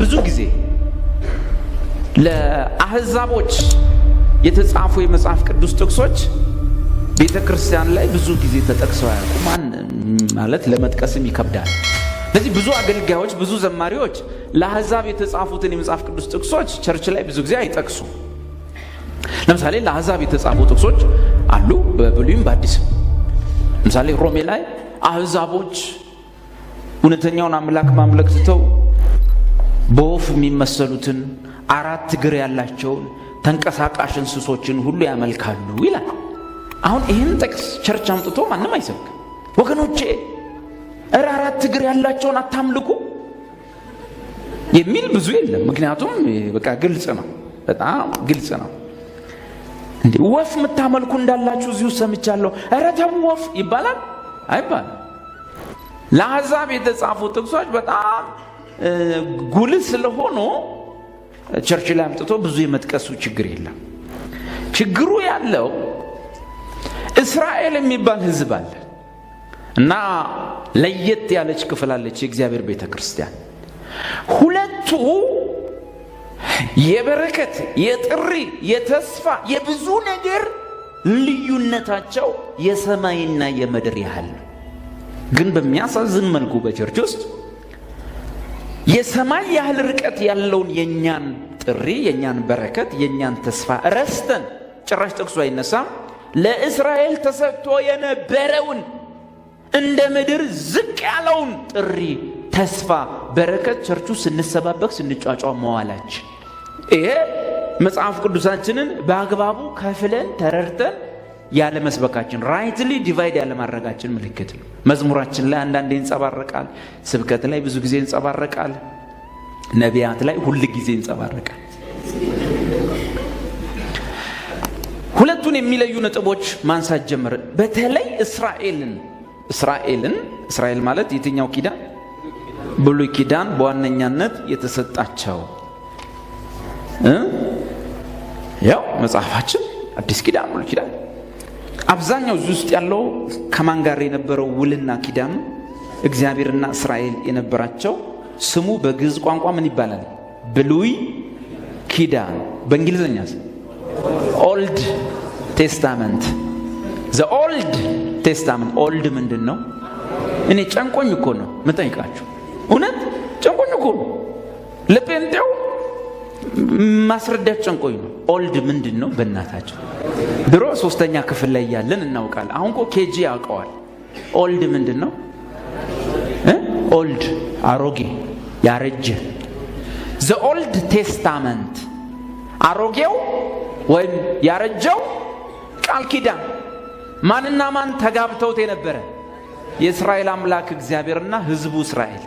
ብዙ ጊዜ ለአህዛቦች የተጻፉ የመጽሐፍ ቅዱስ ጥቅሶች ቤተክርስቲያን ላይ ብዙ ጊዜ ተጠቅሰው አያውቁም። ማለት ለመጥቀስም ይከብዳል። ስለዚህ ብዙ አገልጋዮች፣ ብዙ ዘማሪዎች ለአህዛብ የተጻፉትን የመጽሐፍ ቅዱስ ጥቅሶች ቸርች ላይ ብዙ ጊዜ አይጠቅሱም። ለምሳሌ ለአህዛብ የተጻፉ ጥቅሶች አሉ በብሉይም በአዲስም። ለምሳሌ ሮሜ ላይ አህዛቦች እውነተኛውን አምላክ ማምለክ ትተው በወፍ የሚመሰሉትን 4 እግር ያላቸውን ተንቀሳቃሽ እንስሶችን ሁሉ ያመልካሉ ይላል። አሁን ይህን ጥቅስ ቸርች አምጥቶ ማንም አይሰብክ። ወገኖቼ 4 እግር ያላቸውን አታምልኩ የሚል ብዙ የለም። ምክንያቱም በቃ ግልጽ ነው፣ በጣም ግልጽ ነው። እንዴ ወፍ የምታመልኩ እንዳላችሁ እዚሁ ሰምቻለሁ። ኧረ ተው ወፍ ይባላል አይባልም። ለአሕዛብ የተጻፉ ጥቅሶች በጣም ጉልህ ስለሆኑ ቸርች ላይ አምጥቶ ብዙ የመጥቀሱ ችግር የለም። ችግሩ ያለው እስራኤል የሚባል ሕዝብ አለ እና ለየት ያለች ክፍል አለች የእግዚአብሔር ቤተክርስቲያን። ሁለቱ የበረከት፣ የጥሪ፣ የተስፋ፣ የብዙ ነገር ልዩነታቸው የሰማይና የምድር ያህል ነው። ግን በሚያሳዝን መልኩ በቸርች ውስጥ የሰማይ ያህል ርቀት ያለውን የኛን ጥሪ፣ የኛን በረከት፣ የኛን ተስፋ ረስተን ጭራሽ ጥቅሱ አይነሳም ለእስራኤል ተሰጥቶ የነበረውን እንደ ምድር ዝቅ ያለውን ጥሪ፣ ተስፋ፣ በረከት ቸርቹ ስንሰባበክ ስንጫጫው መዋላችን ይሄ መጽሐፍ ቅዱሳችንን በአግባቡ ከፍለን ተረድተን ያለ መስበካችን ራይትሊ ዲቫይድ ያለ ማድረጋችን ምልክት ነው። መዝሙራችን ላይ አንዳንዴ ይንጸባረቃል፣ ስብከት ላይ ብዙ ጊዜ ይንጸባረቃል፣ ነቢያት ላይ ሁሉ ጊዜ ይንጸባረቃል። ሁለቱን የሚለዩ ነጥቦች ማንሳት ጀመረ። በተለይ እስራኤል ማለት የትኛው ኪዳን? ብሉይ ኪዳን በዋነኛነት የተሰጣቸው ያው መጽሐፋችን አዲስ ኪዳን፣ ብሉይ ኪዳን። አብዛኛው እዚህ ውስጥ ያለው ከማን ጋር የነበረው ውልና ኪዳን? እግዚአብሔርና እስራኤል የነበራቸው ስሙ በግዕዝ ቋንቋ ምን ይባላል? ብሉይ ኪዳን። በእንግሊዝኛስ ኦልድ ቴስታመንት። ዘ ኦልድ ቴስታመንት። ኦልድ ምንድን ነው? እኔ ጨንቆኝ እኮ ነው መጠይቃችሁ። እውነት ጨንቆኝ እኮ ነው። ለጴንጤው ማስረዳት ጨንቆኝ ነው። ኦልድ ምንድን ነው? በእናታቸው ድሮ 3ኛ ክፍል ላይ ያለን እናውቃለን። አሁን እኮ ኬጂ ያውቀዋል። ኦልድ ምንድን ነው? ኦልድ አሮጌ፣ ያረጀ። ዘ ኦልድ ቴስታመንት አሮጌው ወይም ያረጀው ቃል ኪዳን ማንና ማን ተጋብተውት የነበረ? የእስራኤል አምላክ እግዚአብሔርና ሕዝቡ እስራኤል።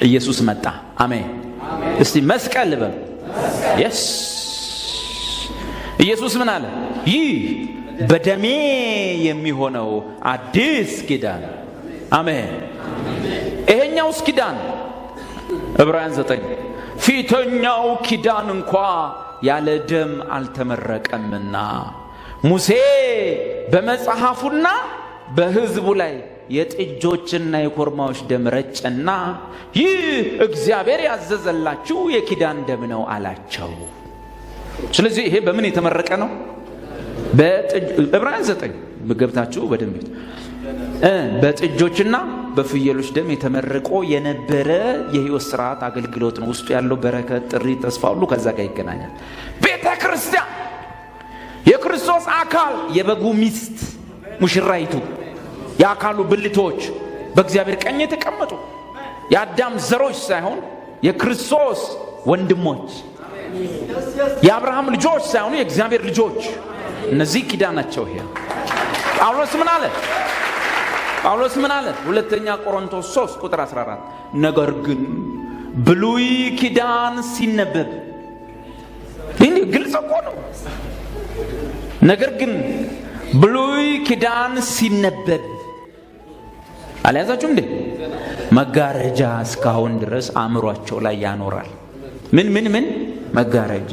ኢየሱስ መጣ። አሜን። እስቲ መስቀል በል። የስ ኢየሱስ ምን አለ? ይህ በደሜ የሚሆነው አዲስ ኪዳን። አሜን። ይሄኛውስ ኪዳን ዕብራውያን 9 ፊተኛው ኪዳን እንኳ ያለ ደም አልተመረቀምና ሙሴ በመጽሐፉና በሕዝቡ ላይ የጥጆችና የኮርማዎች ደም ረጨና ይህ እግዚአብሔር ያዘዘላችሁ የኪዳን ደም ነው አላቸው። ስለዚህ ይሄ በምን የተመረቀ ነው? ዕብራውያን 9 ገብታችሁ በደንብ በጥጆችና በፍየሎች ደም የተመረቆ የነበረ የሕይወት ስርዓት አገልግሎት ነው። ውስጡ ያለው በረከት፣ ጥሪ፣ ተስፋ ሁሉ ከዛ ጋር ይገናኛል። ቤተ ክርስቲያን የክርስቶስ አካል፣ የበጉ ሚስት ሙሽራይቱ፣ የአካሉ ብልቶች በእግዚአብሔር ቀኝ የተቀመጡ የአዳም ዘሮች ሳይሆን የክርስቶስ ወንድሞች፣ የአብርሃም ልጆች ሳይሆኑ የእግዚአብሔር ልጆች። እነዚህ ኪዳናቸው ይሄ። ጳውሎስ ምን አለ? 2ኛ ቆሮንቶስ 3 ቁጥር 14 ነገር ግን ብሉይ ኪዳን ሲነበብ፣ ይህ ግልጽ እኮ ነው። ነገር ግን ብሉይ ኪዳን ሲነበብ አልያዛችሁም እንዴ? መጋረጃ እስካሁን ድረስ አእምሯቸው ላይ ያኖራል። ምን መጋረጃ።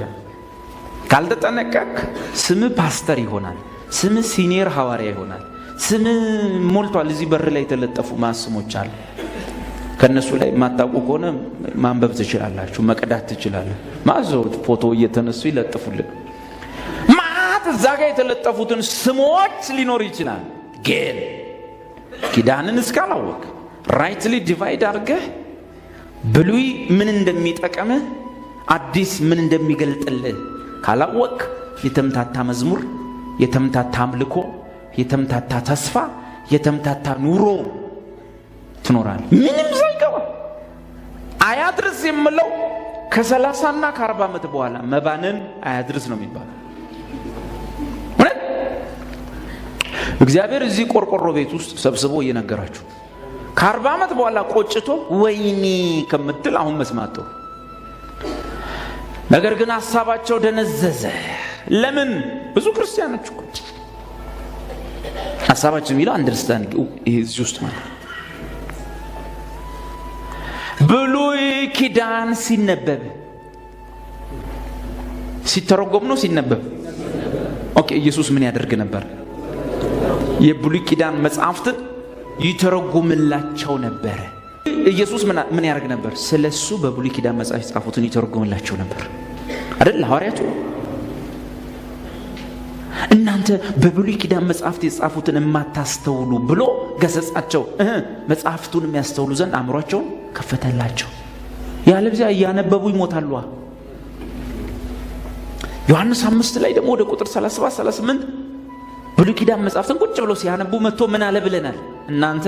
ካልተጠነቀቅ ስም ፓስተር ይሆናል፣ ስም ሲኒየር ሐዋርያ ይሆናል፣ ስም ሞልቷል። እዚህ በር ላይ የተለጠፉ ማስሞች አሉ። ከነሱ ላይ ማታውቁ ከሆነ ማንበብ ትችላላችሁ፣ መቀዳት ትችላላችሁ። ማዘውት ፎቶ እየተነሱ ይለጥፉልን። ማት እዛ ጋር የተለጠፉትን ስሞች ሊኖር ይችላል። ግን ኪዳንን እስካላወቅ ራይትሊ ዲቫይድ አድርገህ ብሉይ ምን እንደሚጠቀምህ አዲስ ምን እንደሚገልጥልህ ካላወቅ የተምታታ መዝሙር፣ የተምታታ አምልኮ፣ የተምታታ ተስፋ፣ የተምታታ ኑሮ ትኖራል። ምንም ሳይገባ አያድርስ የምለው ከ30 እና ከ40 ዓመት በኋላ መባንን አያድርስ ነው የሚባለው። እግዚአብሔር እዚህ ቆርቆሮ ቤት ውስጥ ሰብስቦ እየነገራችሁ ከ40 ዓመት በኋላ ቆጭቶ ወይኔ ከምትል አሁን መስማት ጥሩ። ነገር ግን ሐሳባቸው ደነዘዘ። ለምን? ብዙ ክርስቲያኖች እኮ ሐሳባቸው የሚለው አንደርስታንድ ይሄ እዚህ ውስጥ ማለት ብሉይ ኪዳን ሲነበብ ሲተረጎም ነው ሲነበብ። ኦኬ ኢየሱስ ምን ያደርግ ነበር? የብሉይ ኪዳን መጽሐፍትን ይተረጎምላቸው ነበር። ኢየሱስ ምን ያደርግ ነበር? ስለሱ በብሉይ ኪዳን መጽሐፍ የጻፉትን ይተረጎምላቸው ነበር አይደል? ሐዋርያቱ እናንተ በብሉይ ኪዳን መጽሐፍት የጻፉትን የማታስተውሉ ብሎ ገሰጻቸው። መጽሐፍቱን የሚያስተውሉ ዘንድ አእምሯቸውን ከፈተላቸው። ያለዚያ እያነበቡ ይሞታሉ። ዮሐንስ 5 ላይ ደግሞ ወደ ቁጥር 37 38 ብሉይ ኪዳን መጽሐፍትን ቁጭ ብለው ሲያነቡ መጥቶ ምን አለ ብለናል? እናንተ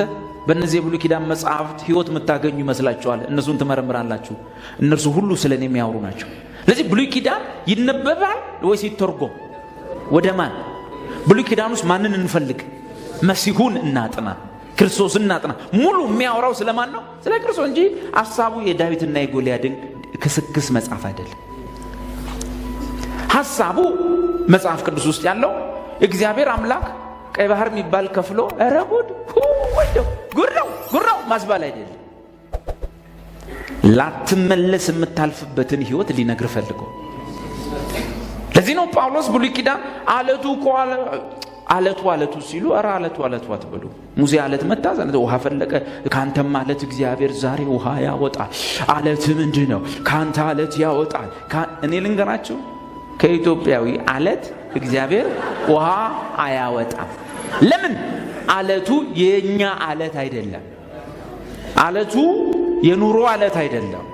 በእነዚህ የብሉይ ኪዳን መጽሐፍት ሕይወት የምታገኙ ይመስላችኋል? እነሱን ትመረምራላችሁ፣ እነርሱ ሁሉ ስለኔ የሚያወሩ ናቸው። ስለዚህ ብሉይ ኪዳን ይነበባል ወይስ ይተርጎም? ወደ ማን? ብሉይ ኪዳን ውስጥ ማንን እንፈልግ? መሲሁን እናጥና፣ ክርስቶስን እናጥና። ሙሉ የሚያወራው ስለማን ነው? ስለ ክርስቶስ እንጂ ሐሳቡ የዳዊትና የጎልያድን ክስክስ መጽሐፍ አይደለም። ሐሳቡ መጽሐፍ ቅዱስ ውስጥ ያለው እግዚአብሔር አምላክ ቀይ ባህር የሚባል ከፍሎ ረጉድ ጉራው ማስባል አይደለም። ላትመለስ የምታልፍበትን ህይወት ሊነግር ፈልጎ። ለዚህ ነው ጳውሎስ ብሉይ ኪዳን አለቱ ሲሉ ኧረ አለቱ አትበሉ። ሙሴ አለት መታ፣ ውሃ ፈለቀ። ካንተም አለት እግዚአብሔር ዛሬ ውሃ ያወጣል። አለት ምንድን ነው? ካንተ አለት ያወጣል። እኔ ልንገራችሁ፣ ከኢትዮጵያዊ አለት እግዚአብሔር ውሃ አያወጣም። ለምን? አለቱ የኛ አለት አይደለም። አለቱ የኑሮ አለት አይደለም።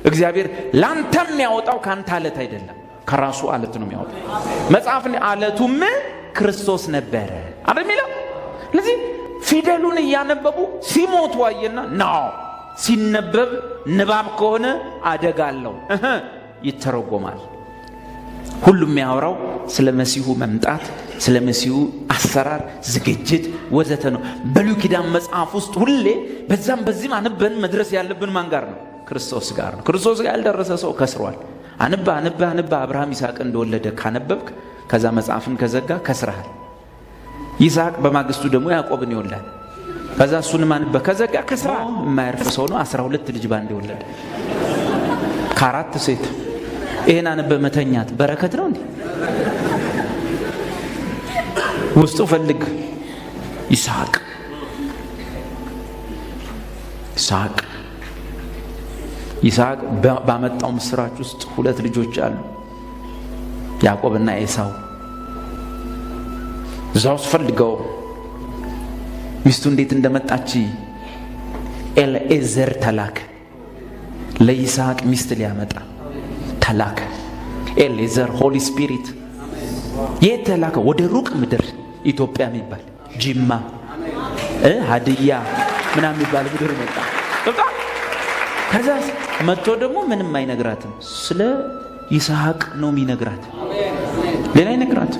እግዚአብሔር ላንተም የሚያወጣው ካንተ አለት አይደለም፣ ከራሱ አለት ነው የሚያወጣው። መጽሐፍን አለቱም ክርስቶስ ነበረ አይደል የሚለው። ስለዚህ ፊደሉን እያነበቡ ሲሞቱ አየና ነው። ሲነበብ ንባብ ከሆነ አደጋለው ይተረጎማል። ሁሉም የሚያወራው ስለ መሲሁ መምጣት፣ ስለ መሲሁ አሰራር፣ ዝግጅት ወዘተ ነው። በብሉይ ኪዳን መጽሐፍ ውስጥ ሁሌ በዛም በዚህም አንበን መድረስ ያለብን ማን ጋር ነው? ክርስቶስ ጋር ነው። ክርስቶስ ጋር ያልደረሰ ሰው ከስሯል። አንባ አብርሃም ይስሐቅ እንደወለደ ካነበብክ፣ ከዛ መጽሐፍን ከዘጋ ከስራሃል። ይስሐቅ በማግስቱ ደግሞ ያዕቆብን ይወልዳል። ከዛ እሱንም አንባ ከዘጋ ከስራ የማያርፍ ሰው ነው። 12 ልጅ ባንድ ይወለደ ከአራት ሴት። ይሄን አንበ መተኛት በረከት ነው እንዴ? ውስጡ ፈልግ። ይስሐቅ ባመጣው ምስራች ውስጥ 2 ልጆች አሉ፣ ያዕቆብና ኤሳው። እዛው ፈልገው ሚስቱ እንዴት እንደመጣች ኤልኤዘር ተላከ። ለይስሐቅ ሚስት ሊያመጣ ተላከ። ኤልኤዘር ሆሊ ስፒሪት የት ተላከ? ወደ ሩቅ ምድር፣ ኢትዮጵያ የሚባል ጅማ፣ ሀዲያ ምናምን የሚባል ምድር መጣ። ከዛ መጥቶ ደግሞ ምንም አይነግራትም። ስለ ይስሐቅ ነው የሚነግራት፣ ሌላ አይነግራት።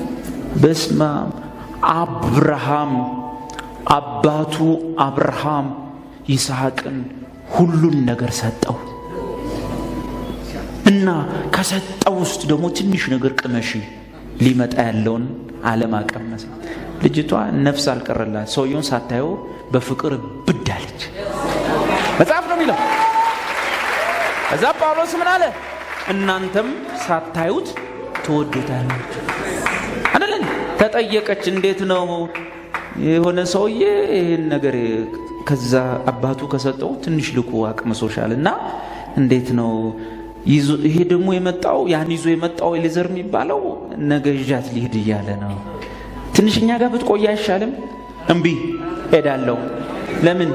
በስመ አብ አባቱ አብርሃም ይስሐቅን ሁሉን ነገር ሰጠው እና ከሰጠው ውስጥ ደግሞ ትንሽ ነገር ቅመሽ፣ ሊመጣ ያለውን ዓለም አቀመሰ። ልጅቷ ነፍስ አልቀረላት። ሰውየውን ሳታየው በፍቅር ብድ አለች። መጽሐፍ ነው የሚለው። እዛ ጳውሎስ ምን አለ? እናንተም ሳታዩት ትወዱታላችሁ አይደል? ተጠየቀች። እንዴት ነው የሆነ ሰውዬ ይህን ነገር ከዛ አባቱ ከሰጠው ትንሽ ልኮ አቅምሶሻልና እንዴት ነው ይሄ ደግሞ የመጣው ያን ይዞ የመጣው ኤሌዘር የሚባለው ነገ ይዣት ሊሄድ እያለ ነው። ትንሽኛ ጋር ብትቆይ አይሻልም? እምቢ ሄዳለሁ። ለምን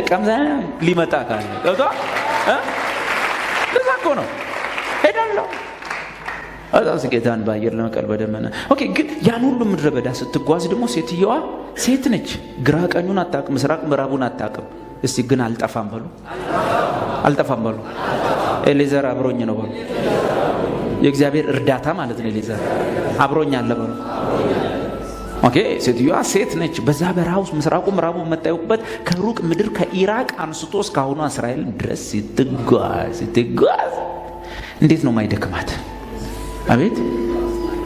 ቀምዛ ሊመጣ ካለ ለዛ ለዛኮ ነው ሄዳለሁ። አዛዝ ጌታን ባየር ለመቀል በደመና ኦኬ። ግን ያን ሁሉ ምድረ በዳ ስትጓዝ ደግሞ ሴትየዋ ሴት ነች። ግራ ቀኙን አታውቅም፣ ምስራቅ ምዕራቡን አታውቅም። እስቲ ግን አልጠፋም በሉ፣ አልጠፋም በሉ። ኤሌዘር አብሮኝ ነው በሉ። የእግዚአብሔር እርዳታ ማለት ነው። ኤሌዘር አብሮኝ አለ በሉ። ኦኬ። ሴትየዋ ሴት ነች። በዛ በረሃ ውስጥ ምስራቁ ምዕራቡ መታየቁበት ከሩቅ ምድር ከኢራቅ አንስቶ እስካሁኑ እስራኤል ድረስ ስትጓዝ እንዴት ነው ማይደክማት? አቤት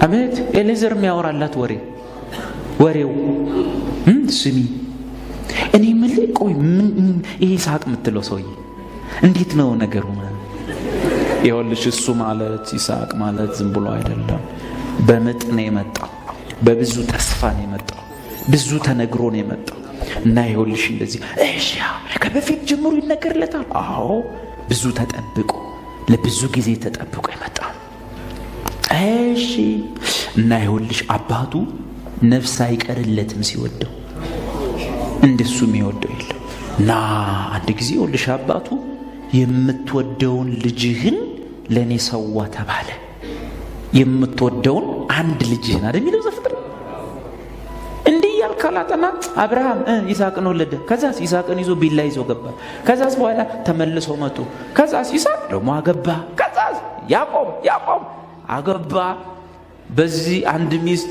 አቤት። ኤሌዘር የሚያወራላት ወሬው ስሚ። እኔ ምን ቆይ ምን ይሄ ይስሐቅ የምትለው ሰውዬ እንዴት ነው ነገሩ? ይኸውልሽ እሱ ማለት ይስሐቅ ማለት ዝም ብሎ አይደለም። በምጥ ነው የመጣው፣ በብዙ ተስፋ ነው የመጣው፣ ብዙ ተነግሮ ነው የመጣው። እና ይኸውልሽ እንደዚህ እሺ ከበፊት ጀምሮ ይነገርለታል። አዎ ብዙ ተጠብቆ ለብዙ ጊዜ ተጠብቆ የመጣው። እሺ እና ይኸውልሽ አባቱ ነፍስ አይቀርለትም ሲወደው፣ እንደሱ የሚወደው የለም። እና አንድ ጊዜ ይኸውልሽ አባቱ የምትወደውን ልጅህን ለኔ ሰዋ ተባለ። የምትወደውን አንድ ልጅህን አይደል የሚለው ዘፍጥረት። እንዲህ ያልካላጠና አብርሃም ይስሐቅን ወለደ። ከዛስ ይስሐቅን ይዞ ቢላ ይዞ ገባ። ከዛስ በኋላ ተመልሰው መጡ። ከዛስ ይስሐቅ ደግሞ አገባ። ከዛስ ያዕቆብ አገባ። በዚህ አንድ ሚስት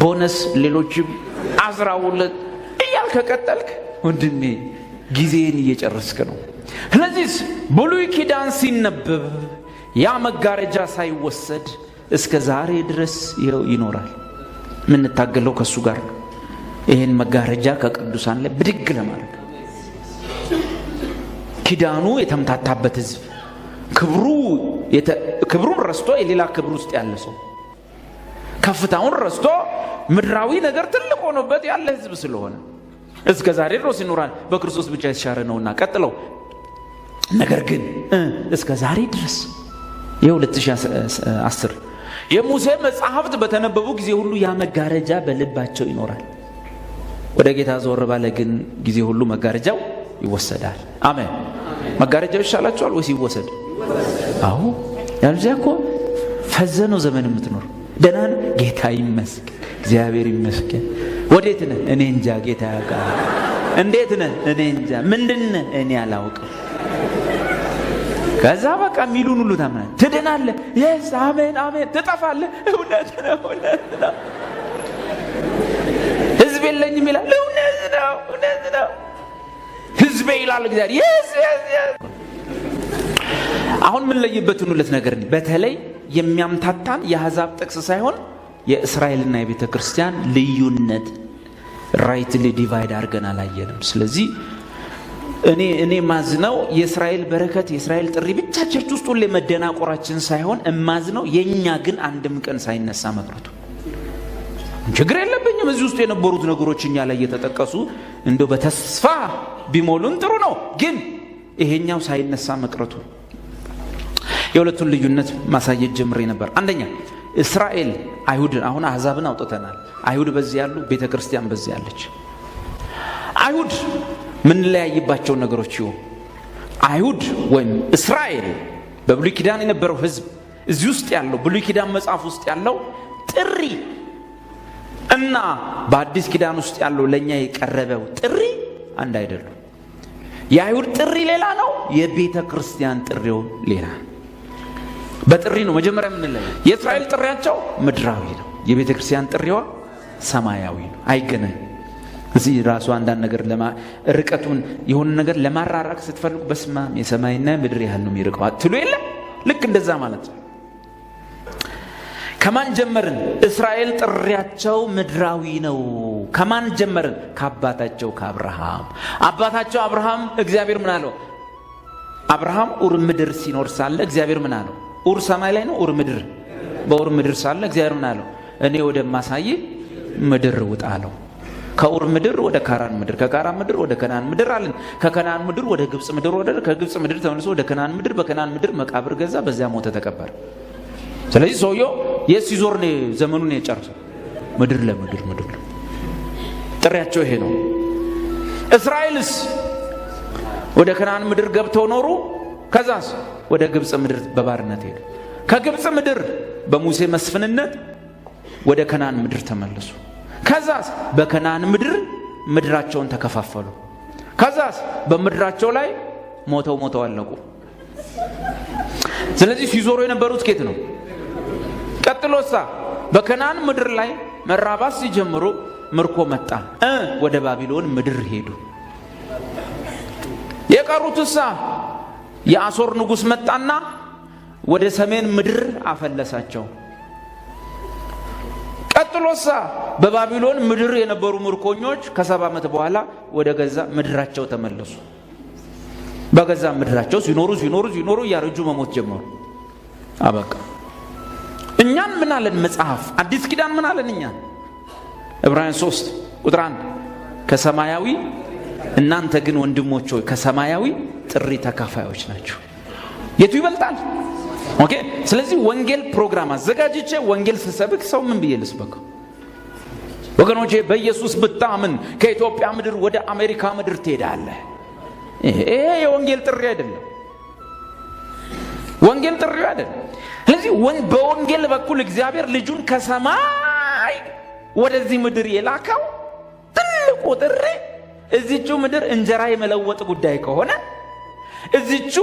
ቦነስ ሌሎችም 12 እያልክ ከቀጠልክ ወንድሜ ጊዜን እየጨረስክ ነው። ስለዚህ ብሉይ ኪዳን ሲነበብ ያ መጋረጃ ሳይወሰድ እስከ ዛሬ ድረስ ይኖራል። የምንታገለው ከሱ ጋር ይሄን መጋረጃ ከቅዱሳን ላይ ብድግ ለማድረግ። ኪዳኑ የተምታታበት ህዝብ ክብሩን ረስቶ የሌላ ክብር ውስጥ ያለ ሰው፣ ከፍታውን ረስቶ ምድራዊ ነገር ትልቅ ሆኖበት ያለ ህዝብ ስለሆነ እስከ ዛሬ ድረስ ይኖራል። በክርስቶስ ብቻ የተሻረ ነውና ቀጥለው ነገር ግን እስከ ዛሬ ድረስ የ2010 የሙሴ መጽሐፍት በተነበቡ ጊዜ ሁሉ ያ መጋረጃ በልባቸው ይኖራል። ወደ ጌታ ዞር ባለ ግን ጊዜ ሁሉ መጋረጃው ይወሰዳል። አሜን። መጋረጃው ይሻላችኋል ወይስ ይወሰድ? አዎ ያልዚያ እኮ ፈዘነው ዘመን የምትኖር ደህና ነህ? ጌታ ይመስገን፣ እግዚአብሔር ይመስገን። ወዴት ነህ? እኔ እንጃ። ጌታ ያውቃል። እንዴት ነህ? እኔ እንጃ። ምንድን ነህ? እኔ አላውቅም። ከዛ በቃ ሚሉን ሁሉ ታምናለህ፣ ትድናለህ። የስ አሜን አሜን። ትጠፋለህ። እውነት ነው። ህዝብ የለኝም ይላል። እውነት ነው። ህዝቤ ይላል እግዚአብሔር። የስ አሁን ምን ለይበትን ሁለት ነገር ነው። በተለይ የሚያምታታን የአሕዛብ ጥቅስ ሳይሆን የእስራኤልና የቤተ ክርስቲያን ልዩነት ራይትሊ ዲቫይድ አድርገን አላየንም። ስለዚህ እኔ ማዝነው የእስራኤል በረከት የእስራኤል ጥሪ ብቻ ቸርች ውስጥ ሁሌ መደናቆራችን ሳይሆን እማዝነው የኛ ግን አንድም ቀን ሳይነሳ መቅረቱ። ችግር የለብኝም እዚህ ውስጥ የነበሩት ነገሮች እኛ ላይ እየተጠቀሱ እንደው በተስፋ ቢሞሉን ጥሩ ነው። ግን ይሄኛው ሳይነሳ መቅረቱ የሁለቱን ልዩነት ማሳየት ጀምሬ ነበር። አንደኛ እስራኤል አይሁድ፣ አሁን አሕዛብን አውጥተናል። አይሁድ በዚህ ያሉ፣ ቤተ ክርስቲያን በዚህ ያለች። አይሁድ ምን ለያይባቸው ነገሮች ይሁን አይሁድ ወይም እስራኤል በብሉይ ኪዳን የነበረው ህዝብ እዚህ ውስጥ ያለው ብሉይ ኪዳን መጽሐፍ ውስጥ ያለው ጥሪ እና በአዲስ ኪዳን ውስጥ ያለው ለኛ የቀረበው ጥሪ አንድ አይደሉም። የአይሁድ ጥሪ ሌላ ነው፣ የቤተ ክርስቲያን ጥሪው ሌላ ነው። በጥሪ ነው መጀመሪያ የምንለየው። የእስራኤል ጥሪያቸው ምድራዊ ነው፣ የቤተ ክርስቲያን ጥሪዋ ሰማያዊ ነው። አይገናኝም። እዚህ ራሱ አንዳንድ ነገር ርቀቱን የሆነ ነገር ለማራራቅ ስትፈልጉ በስማም የሰማይና ምድር ያህል ነው የሚርቀው አትሉ የለ? ልክ እንደዛ ማለት ነው። ከማን ጀመርን? እስራኤል ጥሪያቸው ምድራዊ ነው። ከማን ጀመርን? ከአባታቸው ከአብርሃም። አባታቸው አብርሃም እግዚአብሔር ምን አለው? አብርሃም ኡር ምድር ሲኖር ሳለ እግዚአብሔር ምን አለው? ኡር ሰማይ ላይ ነው፣ ኡር ምድር። በኡር ምድር ሳለ እግዚአብሔር ምን አለው? እኔ ወደማሳይ ምድር ውጣ አለው። ከኡር ምድር ወደ ካራን ምድር፣ ከካራን ምድር ወደ ከናን ምድር አለን። ከከናን ምድር ወደ ግብጽ ምድር ወረደ። ከግብጽ ምድር ተመልሶ ወደ ከናን ምድር፣ በከናን ምድር መቃብር ገዛ፣ በዚያ ሞተ፣ ተቀበረ። ስለዚህ ሰውየው የሲዞር ዘመኑን የጨረሰው ምድር ለምድር ምድር። ጥሪያቸው ይሄ ነው። እስራኤልስ ወደ ከናን ምድር ገብተው ኖሩ። ከዛስ ወደ ግብጽ ምድር በባርነት ሄዱ። ከግብጽ ምድር በሙሴ መስፍንነት ወደ ከናን ምድር ተመለሱ። ከዛስ በከናን ምድር ምድራቸውን ተከፋፈሉ። ከዛስ በምድራቸው ላይ ሞተው አለቁ። ስለዚህ ሲዞሩ የነበሩት ከየት ነው? ቀጥሎሳ በከናን ምድር ላይ መራባት ሲጀምሩ ምርኮ መጣ። ወደ ባቢሎን ምድር ሄዱ። የቀሩትሳ የአሦር ንጉሥ መጣና ወደ ሰሜን ምድር አፈለሳቸው። ቀጥሎሳ በባቢሎን ምድር የነበሩ ምርኮኞች ከ70 ዓመት በኋላ ወደ ገዛ ምድራቸው ተመለሱ። በገዛ ምድራቸው ሲኖሩ ያረጁ መሞት ጀመሩ። አበቃ። እኛን ምን አለን መጽሐፍ? አዲስ ኪዳን ምን አለን እኛን? ዕብራውያን 3 ቁጥር 1 ከሰማያዊ እናንተ ግን ወንድሞች ሆይ ከሰማያዊ ጥሪ ተካፋዮች ናቸው። የቱ ይበልጣል? ኦኬ። ስለዚህ ወንጌል ፕሮግራም አዘጋጅቼ ወንጌል ስሰብክ ሰው ምን ብዬ ልስበከው? ወገኖቼ በኢየሱስ ብታምን ከኢትዮጵያ ምድር ወደ አሜሪካ ምድር ትሄዳለህ። ይሄ የወንጌል ጥሪ አይደለም። ወንጌል ጥሪ አይደለም። ስለዚህ በወንጌል በኩል እግዚአብሔር ልጁን ከሰማይ ወደዚህ ምድር የላከው ትልቁ ጥሪ እዚቹ ምድር እንጀራ የመለወጥ ጉዳይ ከሆነ እዚቹ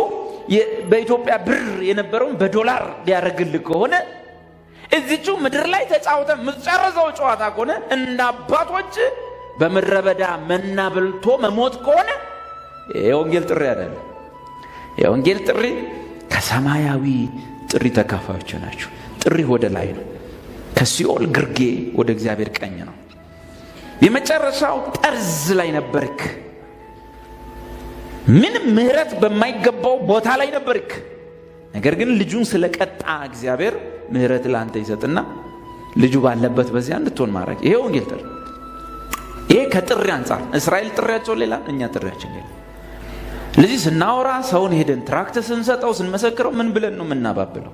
በኢትዮጵያ ብር የነበረውን በዶላር ሊያረግልህ ከሆነ እዚቹ ምድር ላይ ተጫውተ ምትጨርሰው ጨዋታ ከሆነ እንደ አባቶች በምድረ በዳ መና በልቶ መሞት ከሆነ የወንጌል ጥሪ አይደለም። የወንጌል ጥሪ ከሰማያዊ ጥሪ ተካፋዮች ናቸው። ጥሪ ወደ ላይ ነው። ከሲኦል ግርጌ ወደ እግዚአብሔር ቀኝ ነው። የመጨረሻው ጠርዝ ላይ ነበርክ። ምንም ምህረት በማይገባው ቦታ ላይ ነበርክ። ነገር ግን ልጁን ስለቀጣ እግዚአብሔር ምህረት ለአንተ ይሰጥና ልጁ ባለበት በዚያ እንድትሆን ማድረግ። ይሄ ወንጌል ጥሪ። ይሄ ከጥሪ አንጻር እስራኤል ጥሪያቸው ሌላ፣ እኛ ጥሪያችን ሌላ። ለዚህ ስናወራ ሰውን ሄደን ትራክት ስንሰጠው ስንመሰክረው ምን ብለን ነው የምናባብለው?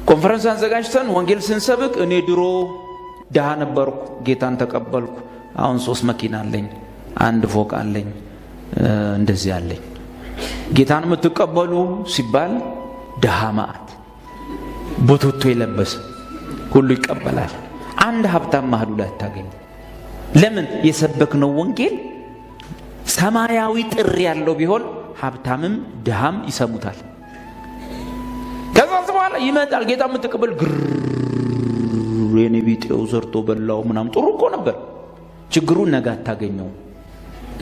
ኮንፈረንስ አዘጋጅተን ወንጌል ስንሰብክ እኔ ድሮ ድሃ ነበርኩ፣ ጌታን ተቀበልኩ፣ አሁን 3 መኪና አለኝ፣ 1 ፎቅ አለኝ፣ እንደዚህ አለኝ። ጌታን የምትቀበሉ ሲባል ድሃ ማዕት ቡትቶ የለበሰ ሁሉ ይቀበላል። አንድ ሀብታም መሀሉ ላይ አታገኝ። ለምን? የሰበክነው ወንጌል ሰማያዊ ጥሪ ያለው ቢሆን ሀብታምም ድሃም ይሰሙታል። ከዛ በኋላ ይመጣል ጌታ የምትቀበል የኔ ቢጤው ዘርቶ በላው ምናምን ጥሩ እኮ ነበር። ችግሩን ነገ አታገኘው።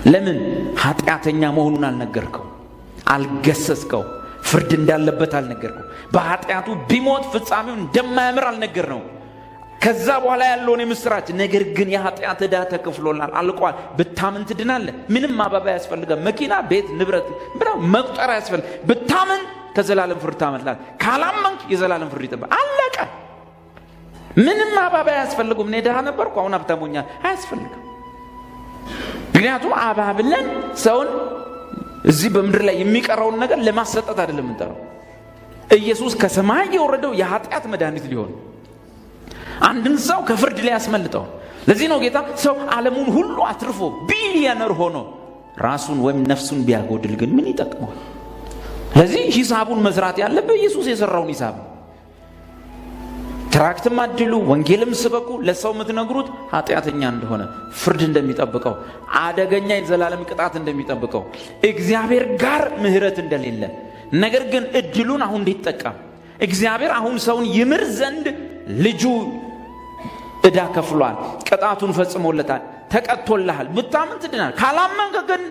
ለምን? ኃጢአተኛ መሆኑን አልነገርከው፣ አልገሰስከው፣ ፍርድ እንዳለበት አልነገርከው፣ በኃጢአቱ ቢሞት ፍጻሜው እንደማያምር አልነገርነው። ከዛ በኋላ ያለውን የምስራች ነገር ግን የኃጢአት ዕዳ ተከፍሎናል፣ አልቋል፣ ብታምን ትድናለህ። ምንም ማባቢያ ያስፈልጋል። መኪና፣ ቤት፣ ንብረት ብለው መቁጠር ያስፈልግ። ብታምን ከዘላለም ፍርድ ታመልጣለህ፣ ካላመንክ የዘላለም ፍርድ ይጠብቃል። አለቀ። ምንም ማባቢያ ያስፈልጉም። እኔ ድሃ ነበርኩ አሁን ሀብታም ሆኛለሁ አያስፈልግም። ምክንያቱም አባብለን ሰውን እዚህ በምድር ላይ የሚቀረውን ነገር ለማሰጠት አይደለም እንጠራው። ኢየሱስ ከሰማይ የወረደው የኃጢአት መድኃኒት ሊሆን አንድን ሰው ከፍርድ ላይ ያስመልጠው። ለዚህ ነው ጌታ ሰው ዓለሙን ሁሉ አትርፎ ቢሊየነር ሆኖ ራሱን ወይም ነፍሱን ቢያጎድል ግን ምን ይጠቅመዋል? ለዚህ ሂሳቡን መስራት ያለበት ኢየሱስ የሰራውን ሂሳብ። ትራክትም አድሉ፣ ወንጌልም ስበኩ፣ ለሰው የምትነግሩት ኃጢአተኛ እንደሆነ ፍርድ እንደሚጠብቀው፣ አደገኛ የዘላለም ቅጣት እንደሚጠብቀው፣ እግዚአብሔር ጋር ምህረት እንደሌለ፣ ነገር ግን እድሉን አሁን እንዲጠቀም እግዚአብሔር አሁን ሰውን ይምር ዘንድ ልጁ ዕዳ ከፍሏል፣ ቅጣቱን ፈጽሞለታል፣ ተቀጥቶልሃል። ብታምን ትድናል፣ ካላመንክ ግን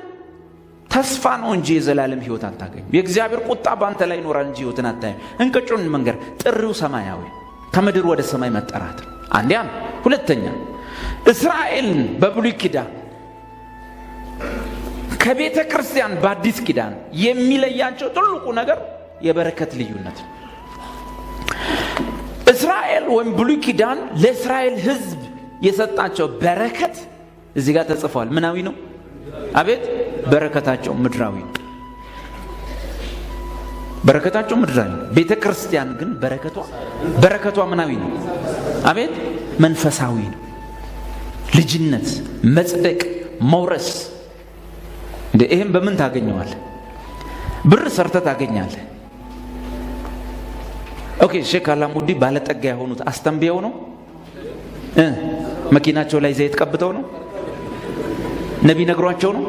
ተስፋ ነው እንጂ የዘላለም ሕይወት አታገኝ። የእግዚአብሔር ቁጣ በአንተ ላይ ይኖራል እንጂ ሕይወትን አታገኝ። እንቅጩን መንገር ጥሪው ሰማያዊ ከምድር ወደ ሰማይ መጠራት አንዲያ። ሁለተኛ እስራኤልን በብሉይ ኪዳን ከቤተ ክርስቲያን በአዲስ ኪዳን የሚለያቸው ትልቁ ነገር የበረከት ልዩነት ነው። እስራኤል ወይም ብሉይ ኪዳን ለእስራኤል ሕዝብ የሰጣቸው በረከት እዚህ ጋር ተጽፏል። ምናዊ ነው? አቤት በረከታቸው ምድራዊ ነው። በረከታቸው ምድራዊ ነው። ቤተክርስቲያን ግን በረከቷ ምናዊ ነው? አቤት መንፈሳዊ ነው። ልጅነት፣ መጽደቅ፣ መውረስ። ይሄን በምን ታገኘዋለህ? ብር ሰርተህ ታገኛለህ። ኦኬ ሼክ አላሙዲ ባለጠጋ የሆኑት አስተንብየው ነው? መኪናቸው ላይ ዘይት ቀብተው ነው? ነብይ ነግሯቸው ነው?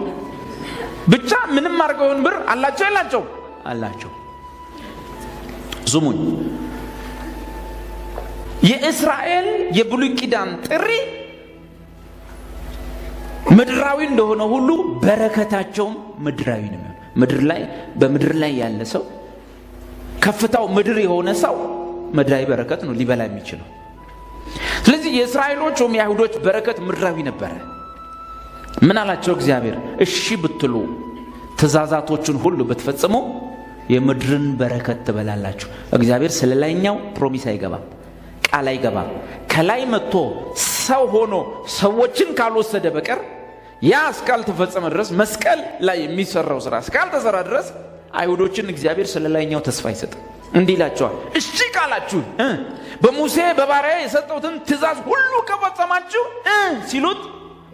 ብቻ ምንም አርገውን ብር አላቸው ያላቸው አላቸው። ዙሙን የእስራኤል የብሉይ ኪዳን ጥሪ ምድራዊ እንደሆነ ሁሉ በረከታቸው ምድራዊ ነው። በምድር ላይ ያለ ሰው ከፍታው ምድር የሆነ ሰው ምድራዊ በረከት ነው ሊበላ የሚችለው። ስለዚህ የእስራኤሎች ወይም የአይሁዶች በረከት ምድራዊ ነበረ። ምን አላቸው እግዚአብሔር? እሺ ብትሉ ትእዛዛቶቹን ሁሉ ብትፈጽሙ የምድርን በረከት ትበላላችሁ። እግዚአብሔር ስለላይኛው ፕሮሚስ አይገባም፣ ቃል አይገባም። ከላይ መጥቶ ሰው ሆኖ ሰዎችን ካልወሰደ በቀር ያ እስካልተፈጸመ ድረስ መስቀል ላይ የሚሰራው ስራ እስካልተሰራ ድረስ አይሁዶችን እግዚአብሔር ስለላይኛው ተስፋ አይሰጥም። እንዲህ ይላቸዋል፣ እሺ ካላችሁ በሙሴ በባሪያዬ የሰጠሁትን ትእዛዝ ሁሉ ከፈጸማችሁ ሲሉት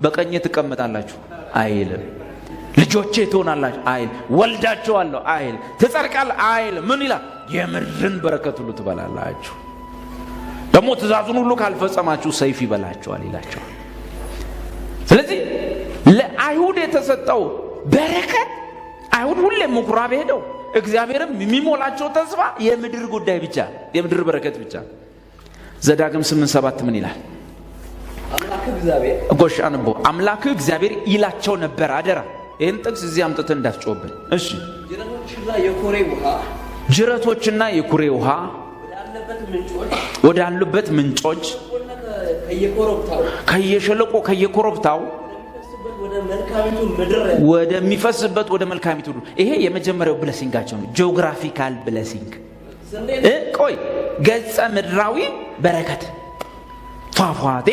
በቀኜ ትቀመጣላችሁ አይልም። ልጆቼ ትሆናላችሁ አይል። ወልዳችኋለሁ አይል። ትጸድቃለህ አይል። ምን ይላል? የምድርን በረከት ሁሉ ትበላላችሁ። ደግሞ ትእዛዙን ሁሉ ካልፈጸማችሁ ሰይፍ ይበላችኋል ይላቸዋል። ስለዚህ ለአይሁድ የተሰጠው በረከት አይሁድ ሁሌ ምኩራብ ሄደው እግዚአብሔርም የሚሞላቸው ተስፋ የምድር ጉዳይ ብቻ፣ የምድር በረከት ብቻ። ዘዳግም 8:7 ምን ይላል? አምላክ እግዚአብሔር ይላቸው ነበር። አደራ ይህን ጥቅስ እዚህ አምጥተን እንዳትጮህብን እሺ። ጅረቶችና የኩሬ ውሃ ወዳሉበት ምንጮች ከየሸለቆ ከየኮረብታው ወደሚፈስበት ወደ መልካሚቱ። ይሄ የመጀመሪያው ብለሲንጋቸው ነው። ጂኦግራፊካል ብለሲንግ። ቆይ ገጸ ምድራዊ በረከት ፏፏቴ፣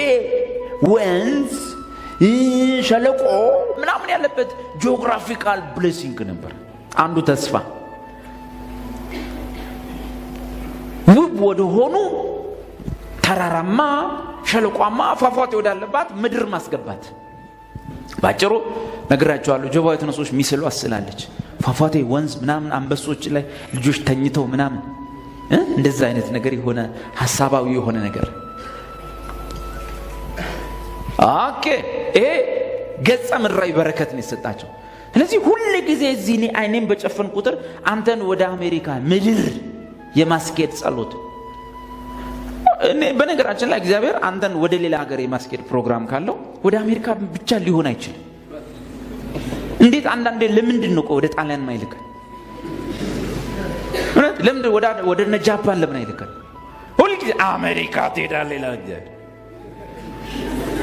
ወንዝ፣ ሸለቆ ምናምን ያለበት ጂኦግራፊካል ብሌሲንግ ነበር። አንዱ ተስፋ ውብ ወደ ሆኑ ተራራማ፣ ሸለቋማ፣ ፏፏቴ ወዳለባት ምድር ማስገባት። ባጭሩ ነግራቸዋለሁ። ጆባዊ ተነሶች ሚስሉ አስላለች። ፏፏቴ፣ ወንዝ ምናምን፣ አንበሶች ላይ ልጆች ተኝተው ምናምን እንደዛ አይነት ነገር የሆነ ሐሳባዊ የሆነ ነገር። ኦኬ ይሄ ገጸ ምድራዊ በረከት ነው የሰጣቸው። ስለዚህ ሁሉ ጊዜ እዚህ እኔ አይኔን በጨፈን ቁጥር አንተን ወደ አሜሪካ ምድር የማስኬድ ጸሎት። በነገራችን ላይ እግዚአብሔር አንተን ወደ ሌላ ሀገር የማስኬድ ፕሮግራም ካለው ወደ አሜሪካ ብቻ ሊሆን አይችልም። እንዴት አንዳንዴ ለምንድን ነው ወደ ጣሊያን ማይልከን? ለምን ወደ ጃፓን ለምን አይልከን? ሁሉ ጊዜ አሜሪካ ትሄዳለህ ይላል እግዚአብሔር።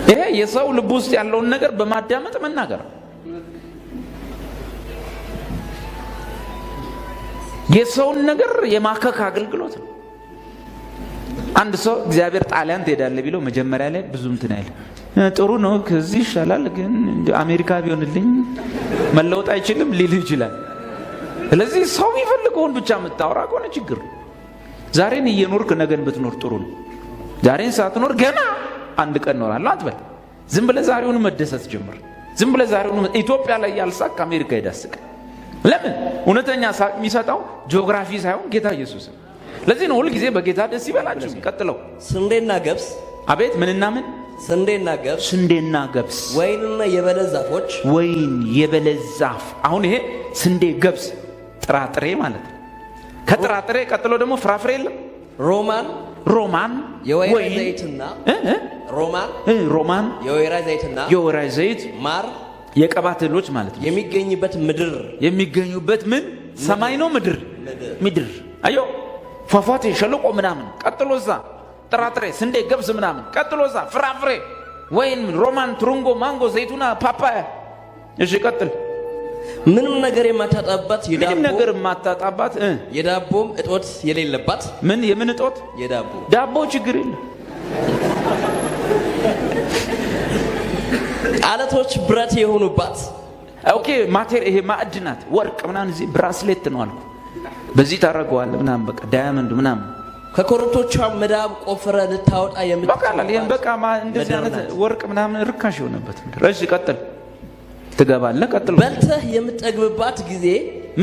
ይሄ የሰው ልብ ውስጥ ያለውን ነገር በማዳመጥ መናገር፣ የሰውን ነገር የማከክ አገልግሎት ነው። አንድ ሰው እግዚአብሔር ጣሊያን ትሄዳለህ ቢለው መጀመሪያ ላይ ብዙ እንትን አይል፣ ጥሩ ነው ከዚህ ይሻላል ግን አሜሪካ ቢሆንልኝ መለወጥ አይችልም ሊል ይችላል። ስለዚህ ሰው የሚፈልገውን ብቻ የምታወራ ከሆነ ችግር ነው። ዛሬን እየኖርክ ነገን ብትኖር ጥሩ ነው። ዛሬን ሳትኖር ገና አንድ ቀን ኖራለሁ አትበል። ዝም ብለህ ዛሬውን መደሰት ጀምር። ዝም ብለህ ዛሬውን ኢትዮጵያ ላይ ያልሳቅ አሜሪካ ሄዳስቅ። ለምን? እውነተኛ ሳቅ የሚሰጠው ጂኦግራፊ ሳይሆን ጌታ ኢየሱስ። ለዚህ ነው ሁሉ ጊዜ በጌታ ደስ ይበላችሁ። ቀጥለው ስንዴና ገብስ። አቤት ምንና ምን? ስንዴና ገብስ፣ ወይንና የበለስ ዛፎች። ወይን የበለስ ዛፍ። አሁን ይሄ ስንዴ፣ ገብስ ጥራጥሬ ማለት ነው። ከጥራጥሬ ቀጥሎ ደግሞ ፍራፍሬ የለም። ሮማን የወይራ ዘይትና ሮማን የወይራ ዘይት፣ ማር የቅባት እህሎች ማለት ነው። የሚገኙበት ምን? ሰማይ ነው ምድር። አዮ ፏፏቴ፣ ሸለቆ ምናምን። ቀጥሎ እዛ ጥራጥሬ፣ ስንዴ፣ ገብስ ምናምን። ቀጥሎ እዛ ፍራፍሬ፣ ወይን፣ ሮማን፣ ትሩንጎ፣ ማንጎ፣ ዘይቱና ፓፓያ። እሺ ቀጥል። ምንም ነገር የማታጣባት የዳቦም እጦት የሌለባት። የምን እጦት? የዳቦ ዳቦ ችግር የለም። አለቶች ብረት የሆኑባት ኦኬ ማቴሪያል ይሄ ማዕድናት ወርቅ ምናምን እዚህ ብራስሌት ነው አልኩ በዚህ ታረጋዋለህ ምናምን በቃ ዳያመንድ ምናምን ከኮረብቶቿ መዳብ ቆፍረ ልታወጣ በቃላል ይሄን በቃ እንደዚህ አይነት ወርቅ ምናምን ርካሽ የሆነበት ምድር እሺ ቀጥል ትገባለህ ቀጥል በልተህ የምትጠግብባት ጊዜ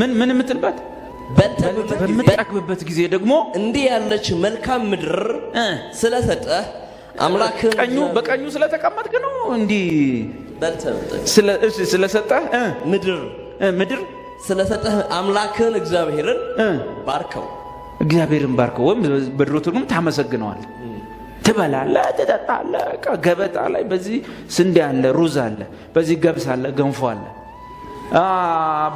ምን የምትልበት በምትጠግብበት ጊዜ ደግሞ እንዲህ ያለች መልካም ምድር ስለሰጠህ አምላክህ በቀኙ ስለተቀመጥክ ነው እንዲህ በልተህ ስለሰጠህ ምድር ስለሰጠህ አምላክህን እግዚአብሔርን ባርከው ወይም በድሮ ትርጉም ታመሰግነዋለህ ትበላለህ ትጠጣለህ ገበታ ላይ በዚህ ስንዴ አለ ሩዝ አለ በዚህ ገብስ አለ ገንፎ አለ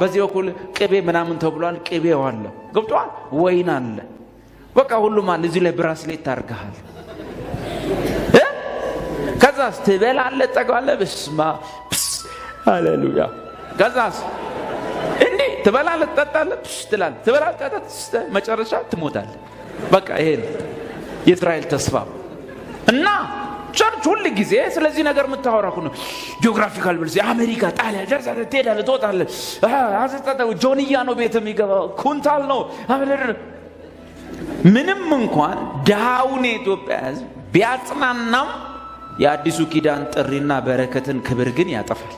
በዚህ በኩል ቅቤ ምናምን ተብሏል ቅቤው አለ ገብቷል ወይን አለ በቃ ሁሉም አለ እዚህ ላይ ብራስሌት ታርጋሃል ከዛስ ትበላለህ ጠግባለህ በስማ ሃሌሉያ ከዛስ እንዴ ትበላለህ ትጠጣለህ ትላለህ ትበላለህ ትጠጣለህ መጨረሻ ትሞታለህ በቃ ይሄ የእስራኤል ተስፋ እና ቸርች ሁሉ ጊዜ ስለዚህ ነገር የምታወራኩ ነው ጂኦግራፊካል ብልስ አሜሪካ ጣሊያን ጀርሰን ትሄዳለህ ትወጣለህ አዘጣጣው ጆንያ ነው ቤት የሚገባው ኩንታል ነው ምንም እንኳን ዳውን ኢትዮጵያ ህዝብ ቢያጽናናም የአዲሱ ኪዳን ጥሪና በረከትን ክብር ግን ያጠፋል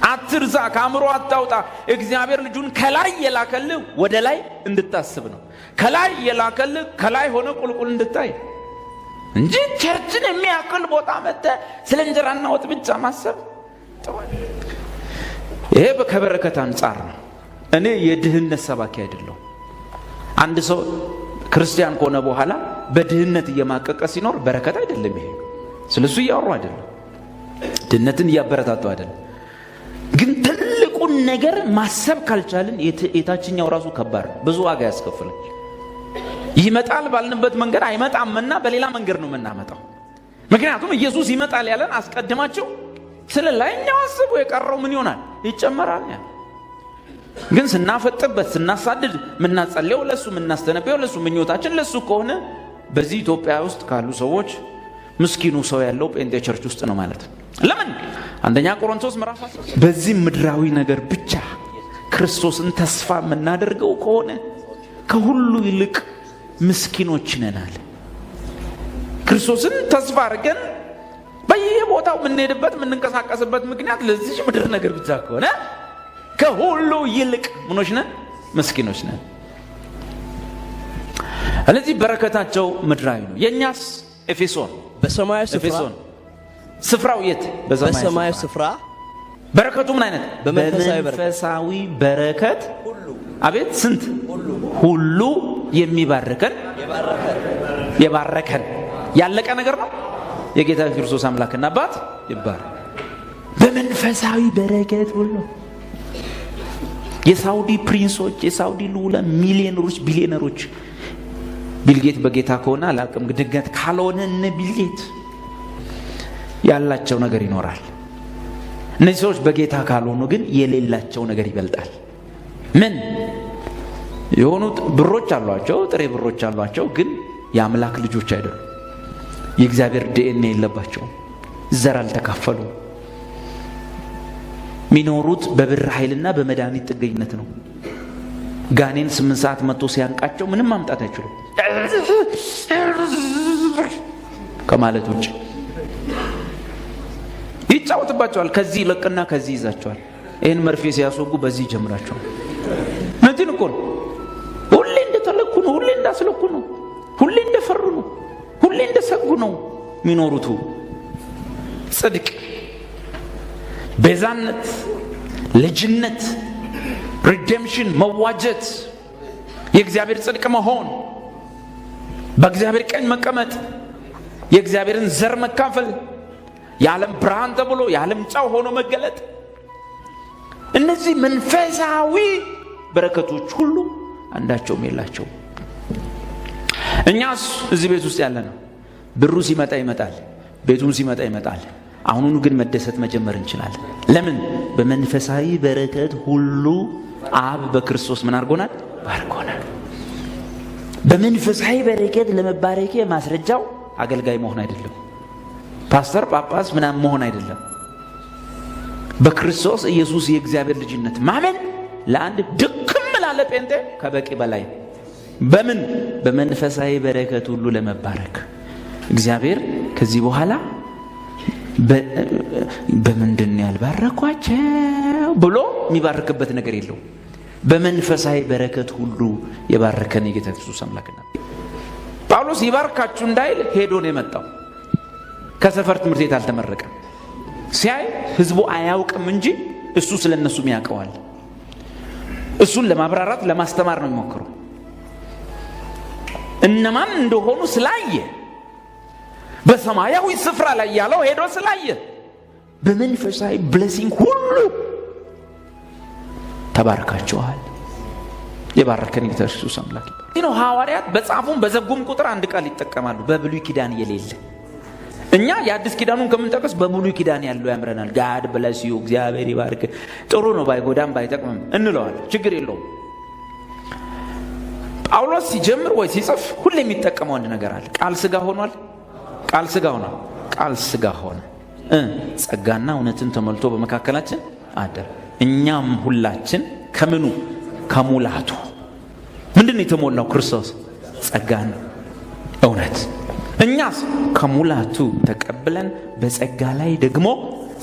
አትርሳ ካምሮ አታውጣ እግዚአብሔር ልጁን ከላይ የላከልህ ወደ ላይ እንድታስብ ነው ከላይ የላከልህ ከላይ ሆነ ቁልቁል እንድታይ እንጂ ቸርችን የሚያክል ቦታ መጥተ ስለ እንጀራና ወጥ ብቻ ማሰብ ይሄ በከበረከት አንጻር ነው እኔ የድህነት ሰባኪ አይደለሁ አንድ ሰው ክርስቲያን ከሆነ በኋላ በድህነት እየማቀቀ ሲኖር በረከት አይደለም ይሄ ስለሱ ያወሩ አይደለም ድህነትን እያበረታቱ አይደለም ግን ትልቁን ነገር ማሰብ ካልቻልን የታችኛው ራሱ ከባድ ነው ብዙ ዋጋ ያስከፍላል ይመጣል ባልንበት መንገድ አይመጣምና በሌላ መንገድ ነው የምናመጣው ምክንያቱም ኢየሱስ ይመጣል ያለን አስቀድማቸው ስለ ላይኛው አስቡ የቀረው ምን ይሆናል ይጨመራል ግን ስናፈጥበት ስናሳድድ ምናጸልየው ለሱ ምናስተነበየው ለሱ ምኞታችን ለሱ ከሆነ በዚህ ኢትዮጵያ ውስጥ ካሉ ሰዎች ምስኪኑ ሰው ያለው ጴንጤ ቸርች ውስጥ ነው ማለት ለምን አንደኛ ቆሮንቶስ ምዕራፍ 10 በዚህ ምድራዊ ነገር ብቻ ክርስቶስን ተስፋ የምናደርገው ከሆነ ከሁሉ ይልቅ ምስኪኖች ነን አለ ክርስቶስን ተስፋ አድርገን በየቦታው የምንሄድበት የምንንቀሳቀስበት ምክንያት ለዚህ ምድር ነገር ብቻ ከሆነ ከሁሉ ይልቅ ምኖች ነን ምስኪኖች ነን ስለዚህ በረከታቸው ምድራዊ ነው የኛስ ኤፌሶን በሰማያዊ ስፍራው የት በሰማያዊ ስፍራ በረከቱ ምን አይነት በመንፈሳዊ በረከት አቤት ስንት ሁሉ የሚባርከን የባረከን ያለቀ ነገር ነው የጌታ ክርስቶስ አምላክና አባት ይባረክ በመንፈሳዊ በረከት ሁሉ የሳውዲ ፕሪንሶች የሳውዲ ልዑላ ሚሊዮነሮች ቢሊዮነሮች ቢልጌት በጌታ ከሆነ አላቅም ድንገት ካልሆነ እነ ቢልጌት ያላቸው ነገር ይኖራል እነዚህ ሰዎች በጌታ ካልሆኑ ግን የሌላቸው ነገር ይበልጣል ምን የሆኑ ብሮች አሏቸው ጥሬ ብሮች አሏቸው ግን የአምላክ ልጆች አይደሉም የእግዚአብሔር ዲኤንኤ የለባቸው ዘር አልተካፈሉ ሚኖሩት በብር ኃይልና በመድኃኒት ጥገኝነት ነው ጋኔን 8 ሰዓት መጥቶ ሲያንቃቸው ምንም ማምጣት አይችሉም ከማለት ውጭ ይጫወትባቸዋል ከዚህ ለቅና ከዚህ ይዛቸዋል ይህን መርፌ ሲያስወጉ በዚህ ጀምራቸዋል ነትን እኮ ሁሌ እንደተለኩ ነው ሁሌ እንዳስለኩ ነው ሁሌ እንደፈሩ ነው ሁሌ እንደሰጉ ነው ሚኖሩቱ ጽድቅ ቤዛነት ልጅነት ሪዴምፕሽን መዋጀት የእግዚአብሔር ጽድቅ መሆን በእግዚአብሔር ቀኝ መቀመጥ የእግዚአብሔርን ዘር መካፈል የዓለም ብርሃን ተብሎ የዓለም ጨው ሆኖ መገለጥ እነዚህ መንፈሳዊ በረከቶች ሁሉ አንዳቸውም የላቸው እኛስ እዚህ ቤት ውስጥ ያለ ነው ብሩ ሲመጣ ይመጣል ቤቱም ሲመጣ ይመጣል አሁኑኑ ግን መደሰት መጀመር እንችላለን ለምን በመንፈሳዊ በረከት ሁሉ አብ በክርስቶስ ምን አድርጎናል ባርኮናል በመንፈሳዊ በረከት ለመባረክ ማስረጃው አገልጋይ መሆን አይደለም ፓስተር ጳጳስ ምናምን መሆን አይደለም በክርስቶስ ኢየሱስ የእግዚአብሔር ልጅነት ማመን ለአንድ ድክም ላለ ጴንጤ ከበቂ በላይ። በምን? በመንፈሳዊ በረከት ሁሉ ለመባረክ። እግዚአብሔር ከዚህ በኋላ በምንድን ያልባረኳቸው ብሎ የሚባርክበት ነገር የለው። በመንፈሳዊ በረከት ሁሉ የባረከን የጌታ ኢየሱስ አምላክና ጳውሎስ ይባርካችሁ እንዳይል ሄዶ ነው የመጣው። ከሰፈር ትምህርት ቤት አልተመረቀም። ሲያይ ህዝቡ አያውቅም እንጂ እሱ ስለነሱም ያውቀዋል። እሱን ለማብራራት ለማስተማር ነው የሚሞክረው። እነማን እንደሆኑ ስላየ በሰማያዊ ስፍራ ላይ ያለው ሄዶ ስላየ በመንፈሳዊ ብሌሲንግ ሁሉ ተባረካችኋል። የባረከን ጌታ ኢየሱስ አምላክ ነው። ሐዋርያት በጻፉም በዘጉም ቁጥር አንድ ቃል ይጠቀማሉ፣ በብሉይ ኪዳን የሌለ። እኛ የአዲስ ኪዳኑን ከምንጠቅስ በብሉይ ኪዳን ያለው ያምረናል። ጋድ ብለስ ዩ፣ እግዚአብሔር ይባርክ፣ ጥሩ ነው፣ ባይጎዳም ባይጠቅምም እንለዋለን፣ ችግር የለውም። ጳውሎስ ሲጀምር ወይ ሲጽፍ ሁሌ የሚጠቀመው አንድ ነገር አለ። ቃል ሥጋ ሆኗል። ቃል ሥጋ ሆኗል። ቃል ሥጋ ሆነ፣ ጸጋና እውነትን ተሞልቶ በመካከላችን አደረ። እኛም ሁላችን ከምኑ? ከሙላቱ። ምንድን ነው የተሞላው? ክርስቶስ ጸጋን እውነት። እኛስ ከሙላቱ ተቀብለን በጸጋ ላይ ደግሞ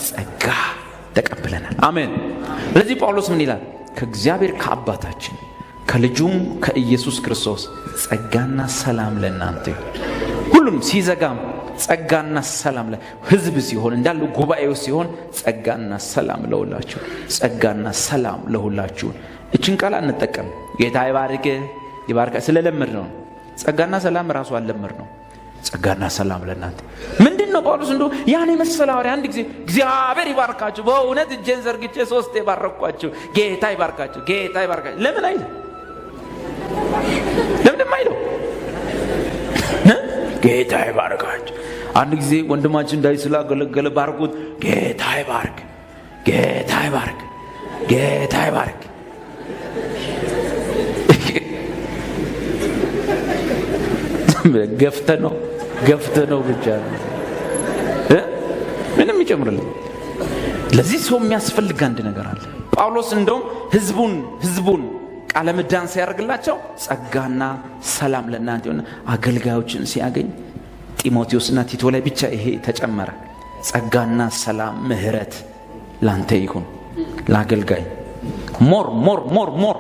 ጸጋ ተቀብለናል። አሜን። ለዚህ ጳውሎስ ምን ይላል? ከእግዚአብሔር ከአባታችን ከልጁም ከኢየሱስ ክርስቶስ ጸጋና ሰላም ለእናንተ ይሁን። ሁሉም ሲዘጋም ጸጋና ሰላም ለሕዝብ ሲሆን እንዳሉ ጉባኤው ሲሆን ጸጋና ሰላም ለሁላችሁ፣ ጸጋና ሰላም ለሁላችሁ። እችን ቃል አንጠቀም። ጌታ ይባርክ ይባርክ ስለለመድ ነው። ጸጋና ሰላም ራሱ አልለመድ ነው። ጸጋና ሰላም ለእናንተ ምንድን ነው? ጳውሎስ እንደው ያኔ መሰለ ሐዋርያ አንድ ጊዜ እግዚአብሔር ይባርካችሁ፣ በእውነት እጄን ዘርግቼ 3 ባረኳችሁ፣ ጌታ ይባርካችሁ፣ ጌታ ይባርካችሁ። ለምን አይል? ለምን አይለው? ጌታ ይባርካችሁ። አንድ ጊዜ ወንድማችን እንዳይ ስላገለገለ ባርኩት፣ ጌታ ይባርክ፣ ጌታ ይባርክ፣ ጌታ ይባርክ። ገፍተ ነው ብቻ ምንም ይጨምርልኝ። ለዚህ ሰው የሚያስፈልግ አንድ ነገር አለ። ጳውሎስ እንደውም ህዝቡን ቃለ ምዕዳን ሲያደርግላቸው ጸጋና ሰላም ለእናንተ ይሁን። አገልጋዮችን ሲያገኝ ጢሞቴዎስና ቲቶ ላይ ብቻ ይሄ ተጨመረ። ጸጋና ሰላም ምህረት ላንተ ይሁን። ለአገልጋይ ሞር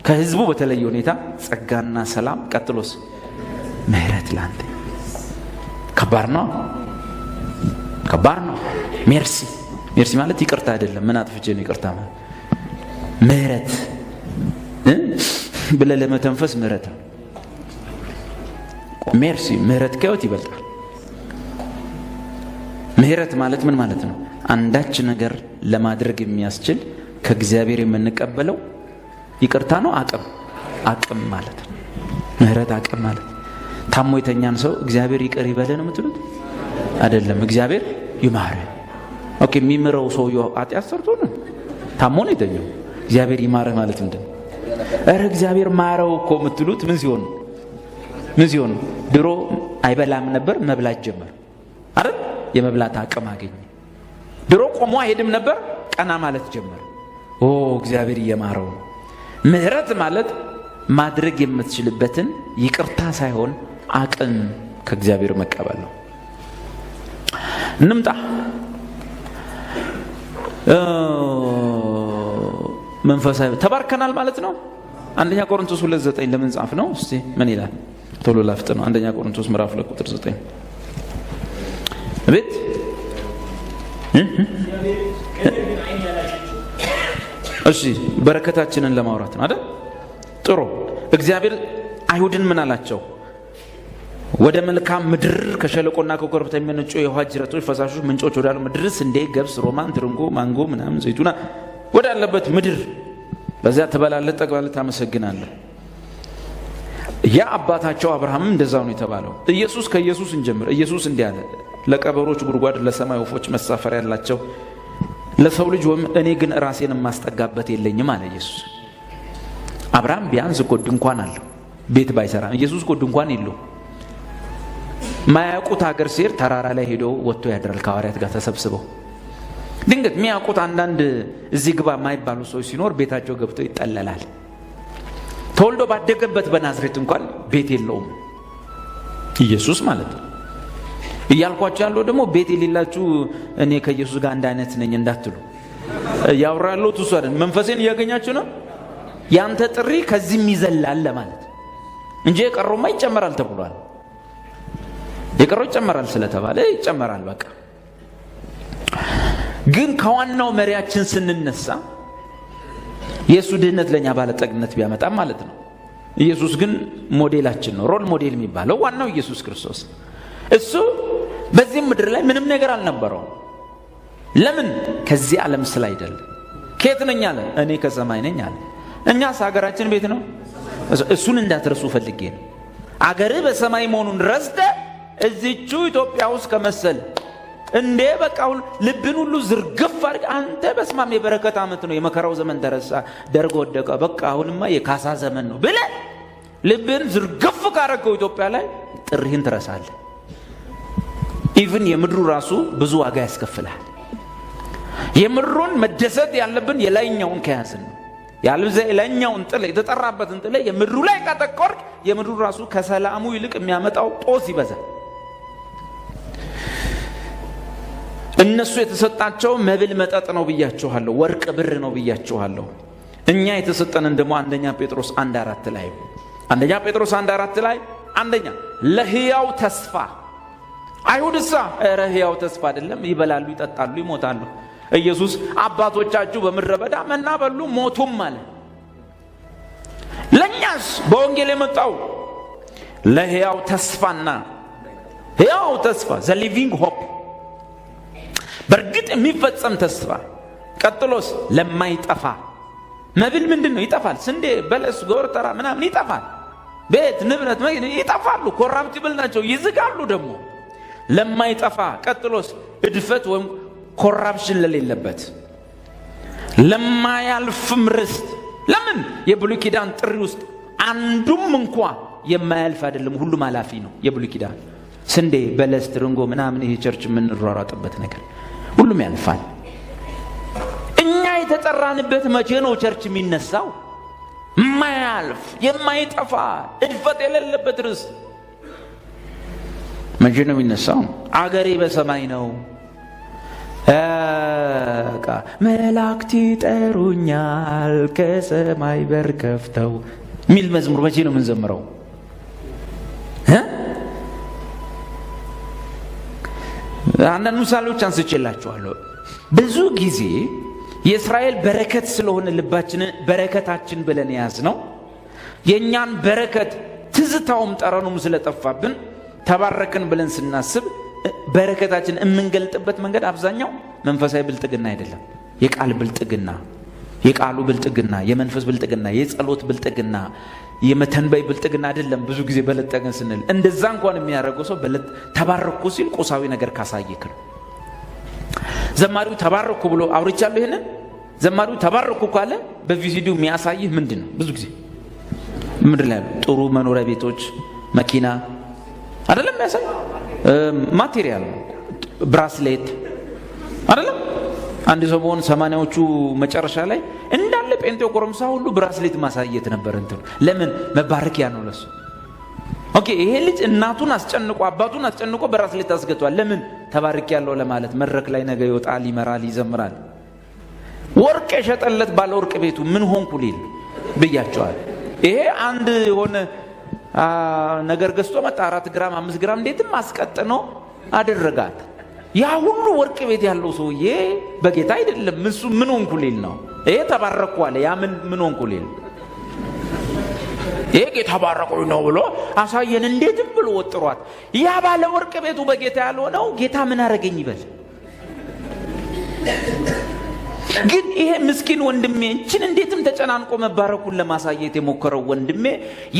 ከህዝቡ በተለየ ሁኔታ ጸጋና ሰላም፣ ቀጥሎስ ምህረት ላንተ። ከባድ ነው። ሜርሲ ማለት ይቅርታ አይደለም። ምን አጥፍቼ ነው ይቅርታ ማለት? ምህረት ብለህ ለመተንፈስ ምህረት ነው። ሜርሲ ምህረት ከህይወት ይበልጣል። ምህረት ማለት ምን ማለት ነው? አንዳች ነገር ለማድረግ የሚያስችል ከእግዚአብሔር የምንቀበለው ይቅርታ ነው። አቅም ማለት ነው። ምህረት አቅም ማለት ታሞ የተኛን ሰው እግዚአብሔር ይቅር ይበለ ነው የምትሉት? አይደለም፣ እግዚአብሔር ይማረ። ኦኬ፣ የሚምረው ሰውየው ኃጢአት ሰርቶ ነው ታሞ ነው የተኛው። እግዚአብሔር ይማረ ማለት ምንድን ነው? እረ እግዚአብሔር ማረው እኮ የምትሉት ምን ሲሆን? ድሮ አይበላም ነበር፣ መብላት ጀመር አይደል? የመብላት አቅም አገኘ። ድሮ ቆሞ አይሄድም ነበር፣ ቀና ማለት ጀመር። እግዚአብሔር እየማረው ነው። ምህረት ማለት ማድረግ የምትችልበትን ይቅርታ ሳይሆን አቅም ከእግዚአብሔር መቀበል ነው። እንምጣ መንፈሳዊ ተባርከናል ማለት ነው። አንደኛ ቆሮንቶስ 2:9 ለምን ጻፍ ነው? እስቲ ምን ይላል? ቶሎ ላፍጥ ነው። አንደኛ ቆሮንቶስ ምዕራፍ 2 ቁጥር 9 ቤት እሺ፣ በረከታችንን ለማውራት ነው አይደል? ጥሩ። እግዚአብሔር አይሁድን ምን አላቸው? ወደ መልካም ምድር ከሸለቆና ከኮረብታ የሚመነጩ የውሃ ጅረቶች፣ ፈሳሾች፣ ምንጮች ወዳሉ ምድር ስንዴ፣ ገብስ፣ ሮማን፣ ትርንጎ፣ ማንጎ ምናምን ዘይቱና ወዳለበት ምድር በዚያ ትበላለህ፣ ትጠግባለህ፣ ታመሰግናለህ። ያ አባታቸው አብርሃምም እንደዛው ነው የተባለው። ከኢየሱስ እንጀምር። ኢየሱስ እንዲህ አለ፣ ለቀበሮች ጉድጓድ፣ ለሰማይ ወፎች መሳፈሪያ ያላቸው ለሰው ልጅ እኔ ግን ራሴን የማስጠጋበት የለኝም አለ ኢየሱስ። አብርሃም ቢያንስ እኮ ድንኳን አለው ቤት ባይሰራም፣ ኢየሱስ እኮ ድንኳን የለው። ማያውቁት ሀገር ሲሄድ ተራራ ላይ ሄዶ ወጥቶ ያድራል ከሐዋርያት ጋር ተሰብስበው። ድንገት የሚያውቁት አንዳንድ እዚህ ግባ የማይባሉ ሰዎች ሲኖር ቤታቸው ገብቶ ይጠለላል። ተወልዶ ባደገበት በናዝሬት እንኳን ቤት የለውም ኢየሱስ ማለት ነው። እያልኳቸው ያለው ደግሞ ቤት የሌላችሁ እኔ ከኢየሱስ ጋር አንድ አይነት ነኝ እንዳትሉ ያወራለው እሱ አይደል። መንፈሴን እያገኛችሁ ነው። ያንተ ጥሪ ከዚህም ይዘላል ለማለት እንጂ የቀረውማ ይጨመራል ተብሏል። የቀረው ይጨመራል ስለተባለ ይጨመራል በቃ። ግን ከዋናው መሪያችን ስንነሳ የሱ ድህነት ለኛ ባለጠግነት ቢያመጣም ማለት ነው። ኢየሱስ ግን ሞዴላችን ነው። ሮል ሞዴል የሚባለው ዋናው ኢየሱስ ክርስቶስ። እሱ በዚህ ምድር ላይ ምንም ነገር አልነበረው። ለምን? ከዚህ ዓለም ስላይደለ። ከየት ነኝ አለ? እኔ ከሰማይ ነኝ አለ። እኛስ ሀገራችን ቤት ነው። እሱን እንዳትረሱ ፈልጌ ነው። አገርህ በሰማይ መሆኑን ረስተህ እዚቹ ኢትዮጵያ ውስጥ ከመሰል እንዴ በቃ ልብን ሁሉ ዝርግፍ አድርግ። አንተ በስማም የበረከት ዓመት ነው፣ የመከራው ዘመን ተረሳ፣ ደርግ ወደቀ፣ በቃ አሁንማ የካሳ ዘመን ነው ብለህ ልብን ዝርግፍ ካረገው ኢትዮጵያ ላይ ጥሪህን ትረሳለህ። ኢቭን የምድሩ ራሱ ብዙ ዋጋ ያስከፍላል። የምድሩን መደሰት ያለብን የላይኛውን ከያዝን ነው። ያልብዛ የላይኛውን ጥለ የተጠራበትን ጥለ የምድሩ ላይ ካተኮርክ የምድሩ ራሱ ከሰላሙ ይልቅ የሚያመጣው ጦስ ይበዛል። እነሱ የተሰጣቸው መብል መጠጥ ነው ብያችኋለሁ፣ ወርቅ ብር ነው ብያችኋለሁ። እኛ የተሰጠንን ደግሞ አንደኛ ጴጥሮስ 1:4 ላይ አንደኛ ጴጥሮስ 1:4 ላይ አንደኛ ለሕያው ተስፋ። አይሁድሳ ኧረ ሕያው ተስፋ አይደለም፣ ይበላሉ፣ ይጠጣሉ፣ ይሞታሉ። ኢየሱስ አባቶቻችሁ በምድረ በዳ መና በሉ ሞቱም አለ። ለኛስ በወንጌል የመጣው ለሕያው ተስፋና ሕያው ተስፋ ዘ ሊቪንግ ሆፕ፣ በእርግጥ የሚፈጸም ተስፋ። ቀጥሎስ ለማይጠፋ መብል ምንድን ነው? ይጠፋል። ስንዴ፣ በለስ፣ ጎርተራ ምናምን ይጠፋል። ቤት ንብረት ይጠፋሉ፣ ኮራፕቲብል ናቸው፣ ይዝጋሉ። ደግሞ ለማይጠፋ ቀጥሎስ እድፈት ወይም ኮራፕሽን ለሌለበት ለማያልፍም ርስት። ለምን? የብሉይ ኪዳን ጥሪ ውስጥ አንዱም እንኳ የማያልፍ አይደለም፣ ሁሉም አላፊ ነው። የብሉይ ኪዳን ስንዴ፣ በለስ፣ ትርንጎ ምናምን ይሄ ቸርች የምንሯሯጥበት ነገር ሁሉም ያልፋል። እኛ የተጠራንበት መቼ ነው ቸርች የሚነሳው? የማያልፍ የማይጠፋ እድፈት የሌለበት ርስት መቼ ነው የሚነሳው? አገሬ በሰማይ ነው፣ መላእክት ይጠሩኛል ከሰማይ በር ከፍተው የሚል መዝሙር መቼ ነው የምንዘምረው? አንዳንድ ምሳሌዎች አንስቼላችኋለሁ። ብዙ ጊዜ የእስራኤል በረከት ስለሆነ ልባችንን በረከታችን ብለን ያዝ ነው። የእኛን በረከት ትዝታውም ጠረኑም ስለጠፋብን ተባረክን ብለን ስናስብ በረከታችን የምንገልጥበት መንገድ አብዛኛው መንፈሳዊ ብልጥግና አይደለም። የቃል ብልጥግና፣ የቃሉ ብልጥግና፣ የመንፈስ ብልጥግና፣ የጸሎት ብልጥግና፣ የመተንበይ ብልጥግና አይደለም። ብዙ ጊዜ በለጠገን ስንል እንደዛ እንኳን የሚያደርገው ሰው ተባረኩ ሲል ቁሳዊ ነገር ካሳየክ ነው። ዘማሪው ተባረኩ ብሎ አውርቻለሁ። ይሄንን ዘማሪው ተባረኩ ካለ በቪዲዮ የሚያሳይህ ምንድን ነው? ብዙ ጊዜ ምድር ላይ ጥሩ መኖሪያ ቤቶች፣ መኪና አይደለም ያሳይ፣ ማቴሪያል፣ ብራስሌት አይደለም። አንድ ሰው በሆነ 80ዎቹ መጨረሻ ላይ እንዳለ ጴንጤው ጎረምሳ ሁሉ ብራስሌት ማሳየት ነበር። እንትን ለምን? መባረኪያ ነው ለሱ። ኦኬ፣ ይሄ ልጅ እናቱን አስጨንቆ አባቱን አስጨንቆ ብራስሌት አስገቷል። ለምን? ተባረክ ያለው ለማለት። መድረክ ላይ ነገ ይወጣል፣ ይመራል፣ ይዘምራል። ወርቅ የሸጠለት ባለ ወርቅ ቤቱ ምን ሆንኩ ሊል ብያቸዋል። ይሄ አንድ የሆነ ነገር ገዝቶ መጣ። 4 ግራም 5 ግራም እንዴትም አስቀጥኖ አደረጋት። ያ ሁሉ ወርቅ ቤት ያለው ሰውዬ በጌታ አይደለም። እሱ ምን ሆንኩ ሊል ነው። ይሄ ተባረኩ አለ። ያ ምን ሆንኩ ሊል? ይሄ ጌታ ባረኩ ነው ብሎ አሳየን። እንዴትም ብሎ ወጥሯት። ያ ባለ ወርቅ ቤቱ በጌታ ያልሆነው ጌታ ምን አረገኝ ይበል። ግን ይሄ ምስኪን ወንድሜ እንችን እንዴትም ተጨናንቆ መባረኩን ለማሳየት የሞከረው ወንድሜ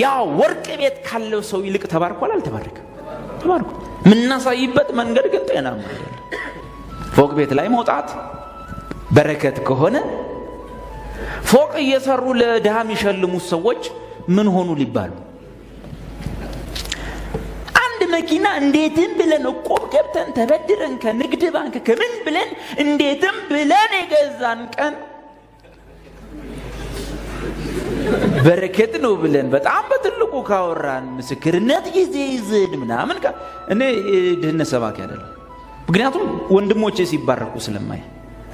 ያ ወርቅ ቤት ካለው ሰው ይልቅ ተባርኳል። አልተባረከም? ተባርኩ። ምናሳይበት መንገድ ግን ጤናማ አይደለም። ፎቅ ቤት ላይ መውጣት በረከት ከሆነ ፎቅ እየሰሩ ለድሃ የሚሸልሙት ሰዎች ምን ሆኑ ሊባሉ? አንድ መኪና እንዴትም ብለን እቆብ ገብተን ተበድረን ከንግድ ባንክ ከምን ብለን እንዴትም ብለን የገዛን ቀን በረከት ነው ብለን በጣም በትልቁ ካወራን ምስክርነት ጊዜ ይዘን ምናምን እኔ ድህነት ሰባኪ አይደለም። ምክንያቱም ወንድሞቼ ሲባረኩ ስለማይ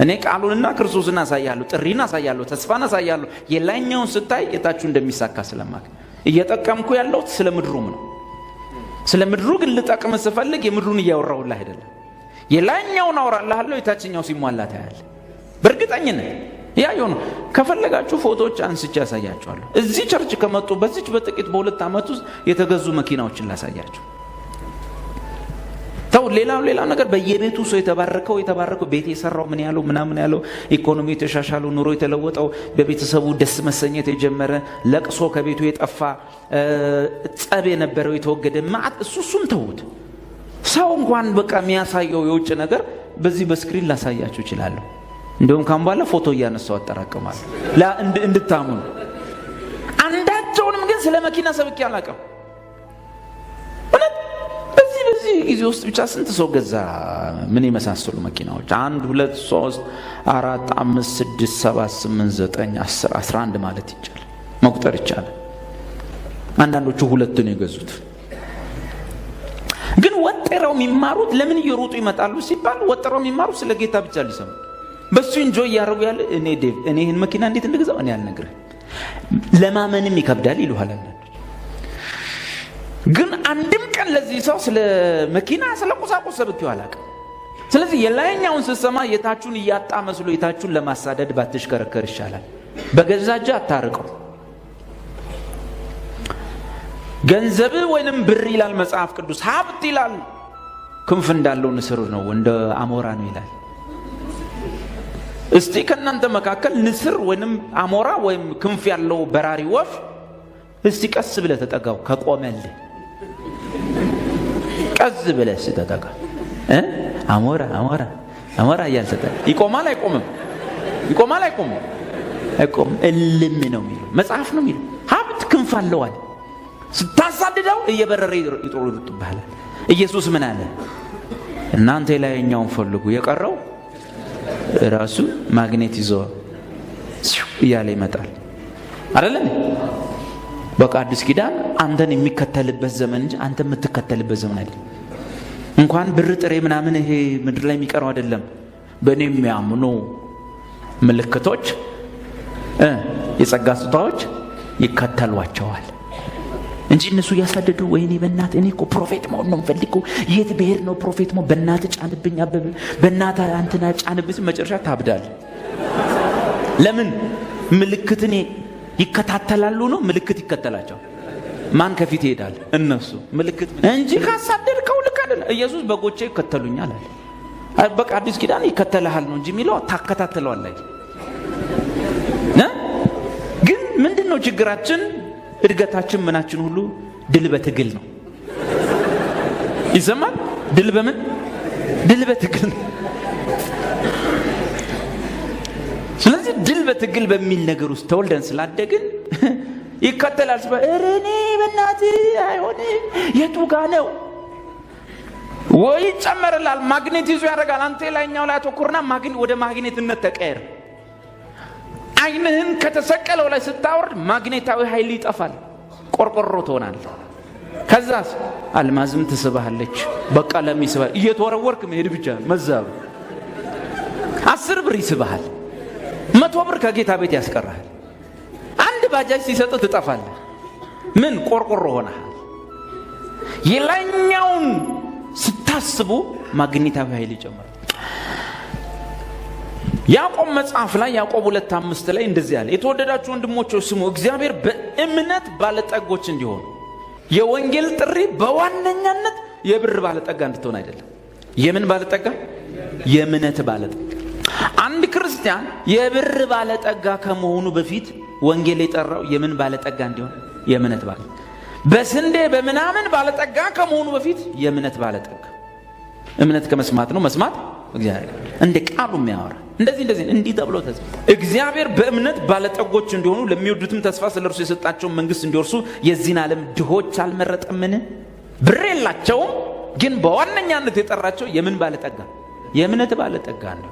እኔ ቃሉንና ክርስቶስን አሳያለሁ፣ ጥሪን አሳያለሁ፣ ተስፋን አሳያለሁ። የላይኛውን ስታይ የታችሁ እንደሚሳካ ስለማክ እየጠቀምኩ ያለው ስለ ምድሩም ነው። ስለ ምድሩ ግን ልጠቅም ስፈልግ የምድሩን እያወራሁልህ አይደለም። የላይኛውን አወራልሃለሁ፣ የታችኛው ሲሟላ ታያለህ። በእርግጠኝነት ያ ይሁን። ከፈለጋችሁ ፎቶዎች አንስቼ ያሳያችኋለሁ። እዚህ ቸርች ከመጡ በዚች በጥቂት በሁለት ዓመት ውስጥ የተገዙ መኪናዎችን ላሳያችሁ። ታው ሌላ ነገር በየቤቱ ሰው የተባረከው ቤት የሰራው ምን ያለው ምናምን ያለው ኢኮኖሚ የተሻሻለው ኑሮ የተለወጠው በቤተሰቡ ደስ መሰኘት የጀመረ ለቅሶ ከቤቱ የጠፋ ጸብ የነበረው የተወገደ ማት እሱም ተውት። ሰው እንኳን በቃ የሚያሳየው የውጭ ነገር በዚህ በስክሪን ላሳያችሁ እችላለሁ። እንደውም ካም ባለ ፎቶ እያነሳው አጠራቀማለሁ እንድታምኑ። አንዳቸውንም ግን ስለ መኪና ሰብኬ አላውቅም። በዚህ ጊዜ ውስጥ ብቻ ስንት ሰው ገዛ ምን የመሳሰሉ መኪናዎች? 1 2 3 4 5 6 7 8 9 10 11 ማለት ይቻላል፣ መቁጠር ይቻላል። አንዳንዶቹ 2 ነው የገዙት። ግን ወጥረው የሚማሩት ለምን እየሮጡ ይመጣሉ ሲባል ወጥረው የሚማሩት ስለ ጌታ ብቻ ሊሰሙ በሱ ኢንጆይ ያደርጉ ያለ እኔ ይሄን መኪና እንዴት እንደገዛው እኔ አልነግርህም። ለማመንም ይከብዳል ይሉሃል። ግን አንድም ቀን ለዚህ ሰው ስለ መኪና ስለ ቁሳቁስ ሰብኬው አላውቅም። ስለዚህ የላይኛውን ስትሰማ የታችሁን እያጣ መስሎ የታችሁን ለማሳደድ ባትሽከረከር ይሻላል። በገዛ እጅ አታርቀው። ገንዘብ ወይንም ብር ይላል መጽሐፍ ቅዱስ፣ ሀብት ይላል ክንፍ እንዳለው ንስር ነው እንደ አሞራ ነው ይላል። እስቲ ከእናንተ መካከል ንስር ወይንም አሞራ ወይም ክንፍ ያለው በራሪ ወፍ እስቲ ቀስ ብለህ ተጠጋው ከቆመልህ ቀስ ብለህ ተጠጋ። አሞራ እያልሰጠ ይቆማል አይቆምም? አይቆምም። እልም ነው የሚለው መጽሐፍ ነው የሚለው። ሀብት ክንፍ አለዋል። ስታሳድደው እየበረረ ይጥሩብሃል። ኢየሱስ ምን አለ? እናንተ የላይኛውን ፈልጉ፣ የቀረው ራሱ ማግኔት ይዞ እያለ ይመጣል አይደለም? በቃ አዲስ ኪዳን አንተን የሚከተልበት ዘመን እንጂ አንተ የምትከተልበት ዘመን አይደለም። እንኳን ብር ጥሬ ምናምን ይሄ ምድር ላይ የሚቀረው አይደለም። በእኔ የሚያምኑ ምልክቶች የጸጋ ስጦታዎች ይከተሏቸዋል እንጂ እነሱ ያሳደዱ ወይኔ በእናት እኔ እኮ ፕሮፌት መሆን ነው የምፈልገው፣ የት ብሄር ነው ፕሮፌት መሆን፣ በእናት ጫንብኝ አበበ፣ በእናት አንተና ጫንብኝ። መጨረሻ ታብዳል። ለምን? ምልክትን ይከታተላሉ ነው። ምልክት ይከተላቸው። ማን ከፊት ይሄዳል? እነሱ ምልክት እንጂ ካሳደድከው ልክ አይደለም። ኢየሱስ በጎቼ ይከተሉኛል አለ። በቃ አዲስ ኪዳን ይከተልሃል ነው እንጂ የሚለው ታከታተለዋለህ። ግን ምንድነው ችግራችን? እድገታችን ምናችን ሁሉ ድል በትግል ነው። ይሰማል? ድል በምን? ድል በትግል ነው። ስለዚህ ድል በትግል በሚል ነገር ውስጥ ተወልደን ስላደግን ይከተላል። እኔ በእናትህ አይሆንም፣ የቱ ጋ ነው ወይ ጨመረላል። ማግኔት ይዞ ያደርጋል። አንተ ላይኛው ላይ አተኩርና ወደ ማግኔትነት ተቀየር። አይንህን ከተሰቀለው ላይ ስታወርድ ማግኔታዊ ኃይል ይጠፋል። ቆርቆሮ ትሆናለህ። ከዛስ አልማዝም ትስብሃለች። በቃ ለሚስባል እየተወረወርክ መሄድ ብቻ መዛብ 10 ብር ይስብሃል። 100 ብር ከጌታ ቤት ያስቀራል። አንድ ባጃጅ ሲሰጥ ትጠፋለህ። ምን ቆርቆሮ ሆነሃል። የላይኛውን ስታስቡ ማግኔታዊ ኃይል ይጨምራል። ያዕቆብ መጽሐፍ ላይ ያዕቆብ 2:5 ላይ እንደዚህ ያለ የተወደዳችሁ ወንድሞች ስሙ፣ እግዚአብሔር በእምነት ባለጠጎች እንዲሆኑ። የወንጌል ጥሪ በዋነኛነት የብር ባለጠጋ እንድትሆን አይደለም። የምን ባለጠጋ? የእምነት ባለጠጋ። አንድ ክርስቲያን የብር ባለጠጋ ከመሆኑ በፊት ወንጌል የጠራው የምን ባለጠጋ እንዲሆን? የእምነት ባለጠጋ። በስንዴ በምናምን ባለጠጋ ከመሆኑ በፊት የእምነት ባለጠጋ። እምነት ከመስማት ነው፣ መስማት እግዚአብሔር እንደ ቃሉ የሚያወራ እንደዚህ እንዲህ ተብሎ ተጽፏል። እግዚአብሔር በእምነት ባለጠጎች እንዲሆኑ ለሚወዱትም ተስፋ ስለርሱ የሰጣቸውን መንግስት እንዲወርሱ የዚህን ዓለም ድሆች አልመረጠምን? ብር የላቸውም፣ ግን በዋነኛነት የጠራቸው የምን ባለጠጋ? የእምነት ባለጠጋ ነው።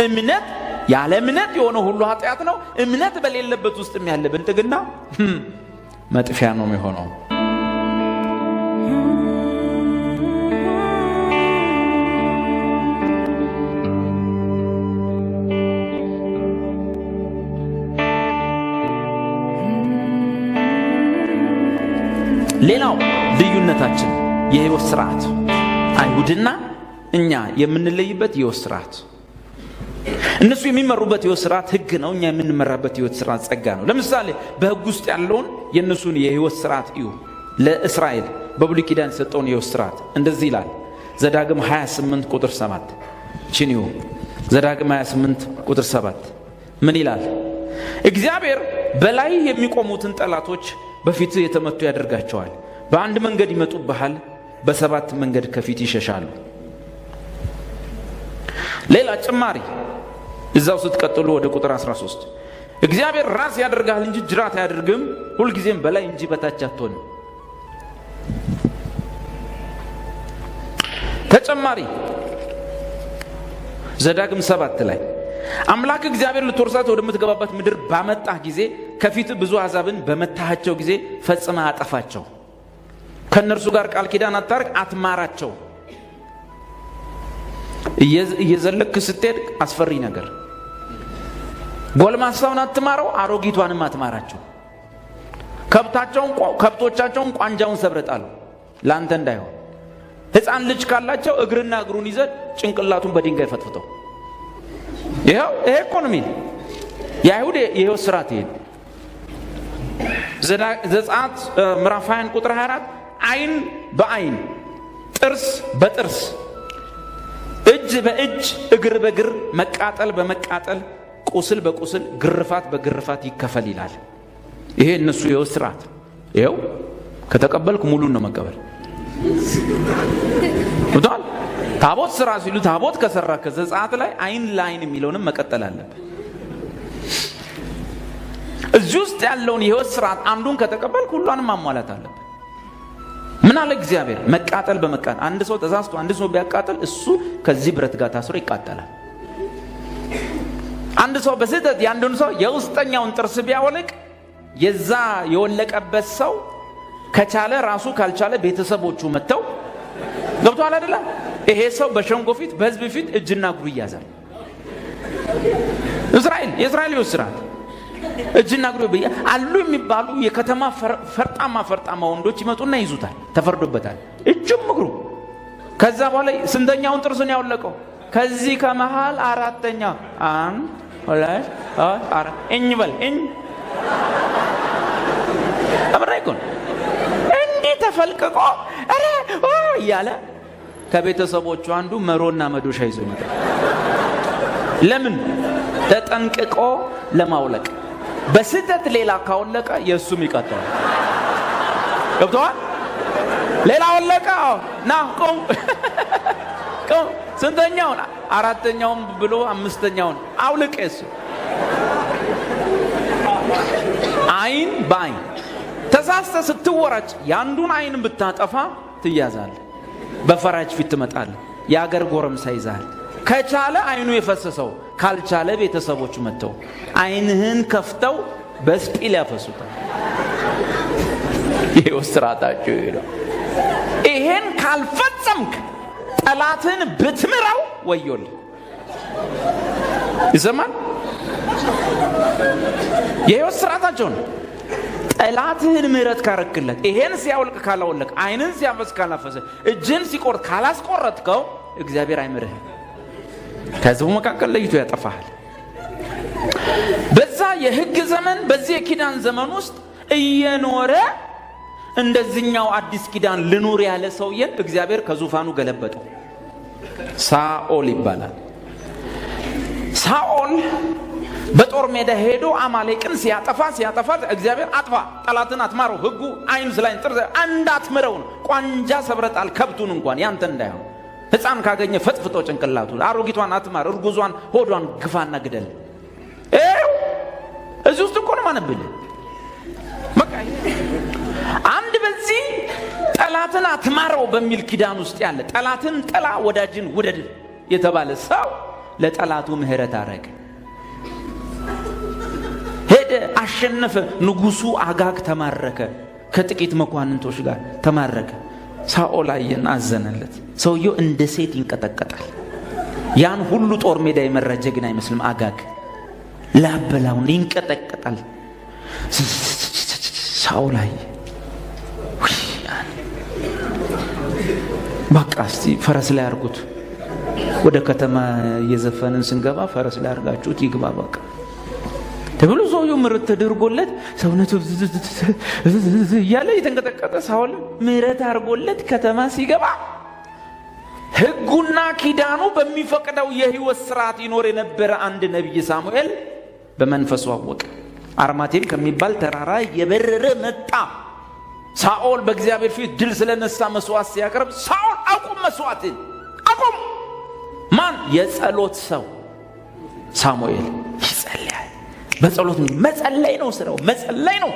እምነት ያለ እምነት የሆነ ሁሉ ኃጢአት ነው። እምነት በሌለበት ውስጥ ያለ ብልጥግና መጥፊያ ነው የሚሆነው። ሌላው ልዩነታችን የህይወት ስርዓት፣ አይሁድና እኛ የምንለይበት የህይወት ስርዓት። እነሱ የሚመሩበት የህይወት ስርዓት ህግ ነው፣ እኛ የምንመራበት የህይወት ስርዓት ጸጋ ነው። ለምሳሌ በህግ ውስጥ ያለውን የእነሱን የህይወት ስርዓት እዩ። ለእስራኤል በብሉይ ኪዳን የሰጠውን የህይወት ስርዓት እንደዚህ ይላል። ዘዳግም 28 ቁጥር 7 ቺኒው ዘዳግም 28 ቁጥር 7 ምን ይላል? እግዚአብሔር በላይ የሚቆሙትን ጠላቶች በፊት የተመቱ ያደርጋቸዋል። በአንድ መንገድ ይመጡብሃል፣ በሰባት መንገድ ከፊት ይሸሻሉ። ሌላ ጭማሪ እዛው ስትቀጥሉ ወደ ቁጥር 13 እግዚአብሔር ራስ ያደርጋል እንጂ ጅራት አያደርግም፣ ሁልጊዜም በላይ እንጂ በታች አትሆንም። ተጨማሪ ዘዳግም 7 ላይ አምላክ እግዚአብሔር ልትወርሳት ወደምትገባባት ምድር ባመጣህ ጊዜ ከፊት ብዙ አሕዛብን በመታሃቸው ጊዜ ፈጽመህ አጠፋቸው። ከእነርሱ ጋር ቃል ኪዳን አታርግ፣ አትማራቸው። እየዘለክ ስትሄድ አስፈሪ ነገር፣ ጎልማሳውን አትማረው፣ አሮጊቷንም አትማራቸው። ከብቶቻቸውን ቋንጃውን ሰብረጣለሁ ለአንተ እንዳይሆን። ሕፃን ልጅ ካላቸው እግርና እግሩን ይዘህ ጭንቅላቱን በድንጋይ ፈትፍተው። ይሄ ኢኮኖሚ የአይሁድ የህይወት ስርዓት ይሄ። ዘጸአት ምዕራፍ 20 ቁጥር 24 አይን በአይን ጥርስ በጥርስ እጅ በእጅ እግር በእግር መቃጠል በመቃጠል ቁስል በቁስል ግርፋት በግርፋት ይከፈል ይላል። ይሄ እነሱ የህይወት ስርዓት። ይሄው ከተቀበልኩ ሙሉን ነው መቀበል። ወጣል ታቦት ስራ ሲሉ ታቦት ከሰራ ከዘጸአት ላይ አይን ለአይን የሚለውንም መቀጠል አለበት። እዚህ ውስጥ ያለውን የህይወት ስርዓት አንዱን ከተቀበልኩ ሁሉንም ማሟላት አለበት። ምን አለ እግዚአብሔር? መቃጠል በመቃጠል አንድ ሰው ተሳስቶ አንድ ሰው ቢያቃጥል እሱ ከዚህ ብረት ጋር ታስሮ ይቃጠላል። አንድ ሰው በስህተት ያንዱን ሰው የውስጠኛውን ጥርስ ቢያወልቅ የዛ የወለቀበት ሰው ከቻለ ራሱ ካልቻለ ቤተሰቦቹ መተው ገብቷል አይደለ? ይሄ ሰው በሸንጎ ፊት በህዝብ ፊት እጅና እግሩ ይያዛል። የእስራኤል ስርዓት እጅና እግሩ አሉ የሚባሉ የከተማ ፈርጣማ ወንዶች ይመጡና ይዙታል፣ ተፈርዶበታል፣ እጅም እግሩ። ከዛ በኋላ ስንተኛውን ጥርስን ያወለቀው? ከዚህ ከመሃል አራተኛ አንድ ሁለት አራት እኝ በል እኝ አብራይኮን እንዴ ተፈልቅቆ አረ እያለ ከቤተሰቦቹ አንዱ መሮና መዶሻ ይዞ ይመጣል። ለምን? ተጠንቅቆ ለማውለቅ። በስህተት ሌላ ካወለቀ የእሱም ይቀጥላል። ገብቶሃል? ሌላ ወለቀ ና ቆም ቆም ስንተኛውን? አራተኛውን ብሎ አምስተኛውን አውልቅ። እሱ አይን በአይን ተሳስተ ስትወራጭ ያንዱን አይን ብታጠፋ ትያዛለህ፣ በፈራጅ ፊት ትመጣለህ፣ የአገር ጎረምሳ ይዛል። ከቻለ አይኑ የፈሰሰው ካልቻለ ቤተሰቦቹ መጥተው አይንህን ከፍተው በስጲል ያፈሱታል። ይሄው ስርዓታቸው ይሄው። ይሄን ካልፈጸምክ ጠላትን ብትምራው ወዮልህ። ይሰማል? ይሄው ስርዓታቸው ነው። ጠላትህን ምህረት ካረክለት፣ ይሄን ሲያወልቅ ካላወለቅ፣ አይንን ሲያፈስ ካላፈሰ፣ እጅን ሲቆርጥ ካላስቆረጥከው እግዚአብሔር አይምርህም። ከህዝቡ መካከል ለይቶ ያጠፋሃል። በዛ የህግ ዘመን በዚህ የኪዳን ዘመን ውስጥ እየኖረ እንደዚህኛው አዲስ ኪዳን ልኑር ያለ ሰውየን እግዚአብሔር ከዙፋኑ ገለበጠው። ሳኦል ይባላል። ሳኦል በጦር ሜዳ ሄዶ አማሌቅን ሲያጠፋ እግዚአብሔር አጥፋ፣ ጠላትን አትማረው፣ ህጉ አይን ስላይን ጥርስ እንዳትምረው ነው። ቋንጃ ሰብረጣል፣ ከብቱን እንኳን ያንተ እንዳይሆን። ህፃን ካገኘ ፈጥፍጦ ጭንቅላቱን፣ አሮጊቷን አትማር፣ እርጉዟን ሆዷን ግፋና ግደል። እዚህ ውስጥ እኮ ነው ማነብል። በቃ አንድ በዚህ ጠላት ጠላትን አትማረው በሚል ኪዳን ውስጥ ያለ ጠላትን ጥላ ወዳጅን ውደድ የተባለ ሰው ለጠላቱ ምህረት አረገ። ሄደ፣ አሸነፈ። ንጉሱ አጋግ ተማረከ፣ ከጥቂት መኳንንቶች ጋር ተማረከ። ሳኦል አየና አዘነለት። ሰውየው እንደ ሴት ይንቀጠቀጣል። ያን ሁሉ ጦር ሜዳ የመረጀ ግን አይመስልም። አጋግ ላበላውን ይንቀጠቀጣል። ሳኦል አየ፣ በቃ እስቲ ፈረስ ላይ አርጉት፣ ወደ ከተማ እየዘፈንን ስንገባ ፈረስ ላይ አርጋችሁት ይግባ በቃ ተብሎ ሰውየው ምሕረት ተደርጎለት ሰውነቱ እያለ የተንቀጠቀጠ ሳኦል ምሕረት አድርጎለት ከተማ ሲገባ ሕጉና ኪዳኑ በሚፈቅደው የሕይወት ስርዓት ይኖር የነበረ አንድ ነቢይ ሳሙኤል በመንፈሱ አወቀ። አርማቴም ከሚባል ተራራ የበረረ መጣ። ሳኦል በእግዚአብሔር ፊት ድል ስለነሳ መስዋዕት ሲያቀርብ ሳኦል አቁም፣ መስዋዕትን አቁም። ማን? የጸሎት ሰው ሳሙኤል ይጸልያል። በጸሎት መጸለይ ነው ስራው፣ መጸለይ ነው።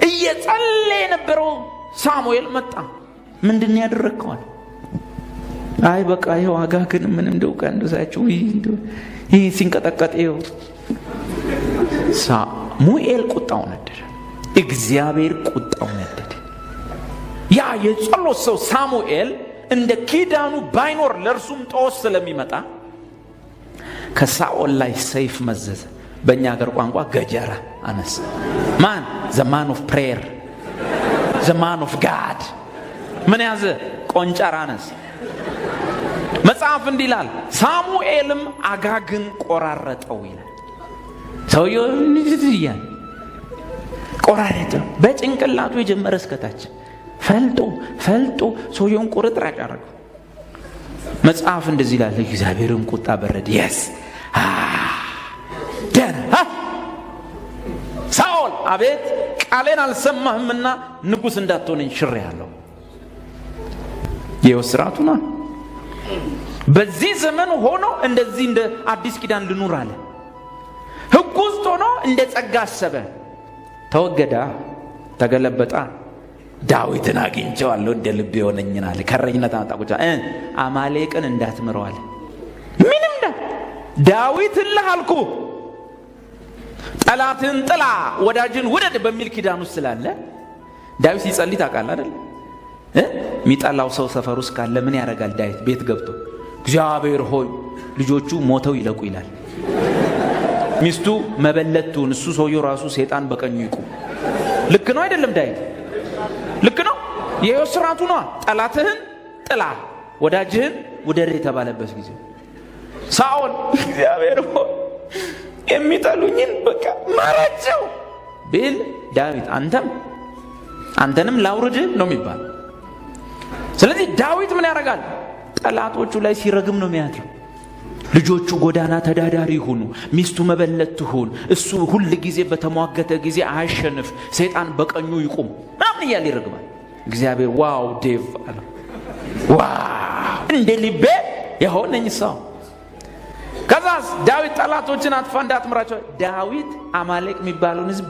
እየጸለየ የነበረው ሳሙኤል መጣ። ምንድን ያደረግከው? አይ በቃ ይሄው አጋግን ምን እንደው ቀንዱሳችሁ ይሄ ሲንቀጠቀጥ ይሄው። ሳሙኤል ቁጣው ነደደ፣ እግዚአብሔር ቁጣው ነደደ። ያ የጸሎት ሰው ሳሙኤል እንደ ኪዳኑ ባይኖር ለእርሱም ጦስ ስለሚመጣ ከሳኦል ላይ ሰይፍ መዘዘ። በእኛ ሀገር ቋንቋ ገጀራ አነሳ። ማን? the man of prayer, the man of God። ምን ያዘ? ቆንጨራ አነሳ። መጽሐፍ እንዲህ ይላል፣ ሳሙኤልም አጋግን ቆራረጠው ይላል። ሰውየው ይያል ቆራረጠው። በጭንቅላቱ የጀመረ እስከታች ፈልጦ ሰውየውን ቁርጥራጭ አደረገው። መጽሐፍ እንደዚህ ይላል፣ እግዚአብሔርን ቁጣ በረደ። yes ደና ሳኦል አቤት ቃሌን አልሰማህምና ንጉሥ እንዳትሆነኝ ሽሬአለሁ። የወስራቱ ነው። በዚህ ዘመን ሆኖ እንደዚህ እንደ አዲስ ኪዳን ልኑር አለ። ሕግ ውስጥ ሆኖ እንደ ጸጋ አሰበ። ተወገዳ፣ ተገለበጣ። ዳዊትን አግኝቼዋለሁ እንደ ልብ የሆነኝን አለ። ከረኝነት አጣቁጫ አማሌቅን እንዳትምረው አለ። ምንም ዳዊት እልህ አልኩ፣ ጠላትን ጥላ ወዳጅን ውደድ በሚል ኪዳን ውስጥ ስላለ ዳዊት ሲጸልይ ታውቃለህ አይደል? የሚጠላው ሰው ሰፈር ውስጥ ካለ ምን ያደርጋል? ዳዊት ቤት ገብቶ እግዚአብሔር ሆይ ልጆቹ ሞተው ይለቁ ይላል። ሚስቱ መበለቱን፣ እሱ ሰውየው ራሱ ሰይጣን በቀኙ ይቁም። ልክ ነው አይደለም? ዳዊት ልክ ነው። የሕይወት ስርዓቱ ነው። ጠላትህን ጥላ ወዳጅህን ውደድ የተባለበት ጊዜ ሳኦል እግዚአብሔር ሆይ የሚጠሉኝን በቃ ማራቸው ቢል ዳዊት አንተንም ላውርድ ነው የሚባል። ስለዚህ ዳዊት ምን ያደርጋል? ጠላቶቹ ላይ ሲረግም ነው የሚያድረው። ልጆቹ ጎዳና ተዳዳሪ ይሁኑ፣ ሚስቱ መበለት ትሁን፣ እሱ ሁል ጊዜ በተሟገተ ጊዜ አያሸንፍ፣ ሰይጣን በቀኙ ይቁም ምናምን እያለ ይረግማል። እግዚአብሔር ዋው ዴቭ አለ፣ ዋው እንደ ልቤ የሆነኝ ሰው። ከዛስ ዳዊት ጠላቶችን አጥፋ እንዳትምራቸው። ዳዊት አማሌቅ የሚባለውን ሕዝብ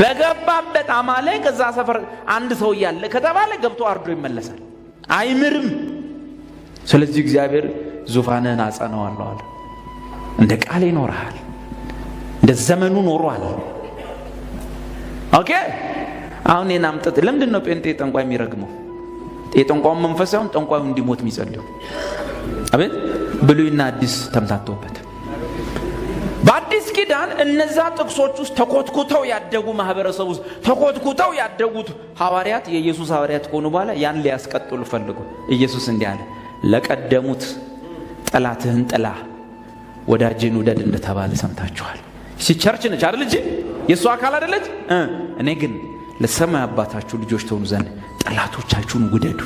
በገባበት አማሌቅ እዛ ሰፈር አንድ ሰው እያለ ከተባለ ገብቶ አርዶ ይመለሳል፣ አይምርም። ስለዚህ እግዚአብሔር ዙፋንህን አጸናዋለሁ አለ። እንደ ቃል ይኖርሃል፣ እንደ ዘመኑ ኖሯል። ኦኬ አሁን የናምጠት ለምንድን ነው ጴንጤ ጠንቋይ የሚረግመው? የጠንቋዩን መንፈስ ሳይሆን ጠንቋዩ እንዲሞት የሚጸልዩ አቤት ብሉይና አዲስ ተምታተውበት። በአዲስ ኪዳን እነዛ ጥቅሶች ውስጥ ተኮትኩተው ያደጉ ማህበረሰብ ውስጥ ተኮትኩተው ያደጉት ሐዋርያት የኢየሱስ ሐዋርያት ከሆኑ በኋላ ያን ሊያስቀጥሉ ፈልጉ። ኢየሱስ እንዲህ አለ፣ ለቀደሙት ጠላትህን ጥላ ወዳጅን ውደድ እንደተባለ ሰምታችኋል። እሺ ቸርች ነች አይደል? እንጂ የእሱ አካል አይደለች? እኔ ግን ለሰማይ አባታችሁ ልጆች ትሆኑ ዘንድ ጠላቶቻችሁን ውደዱ፣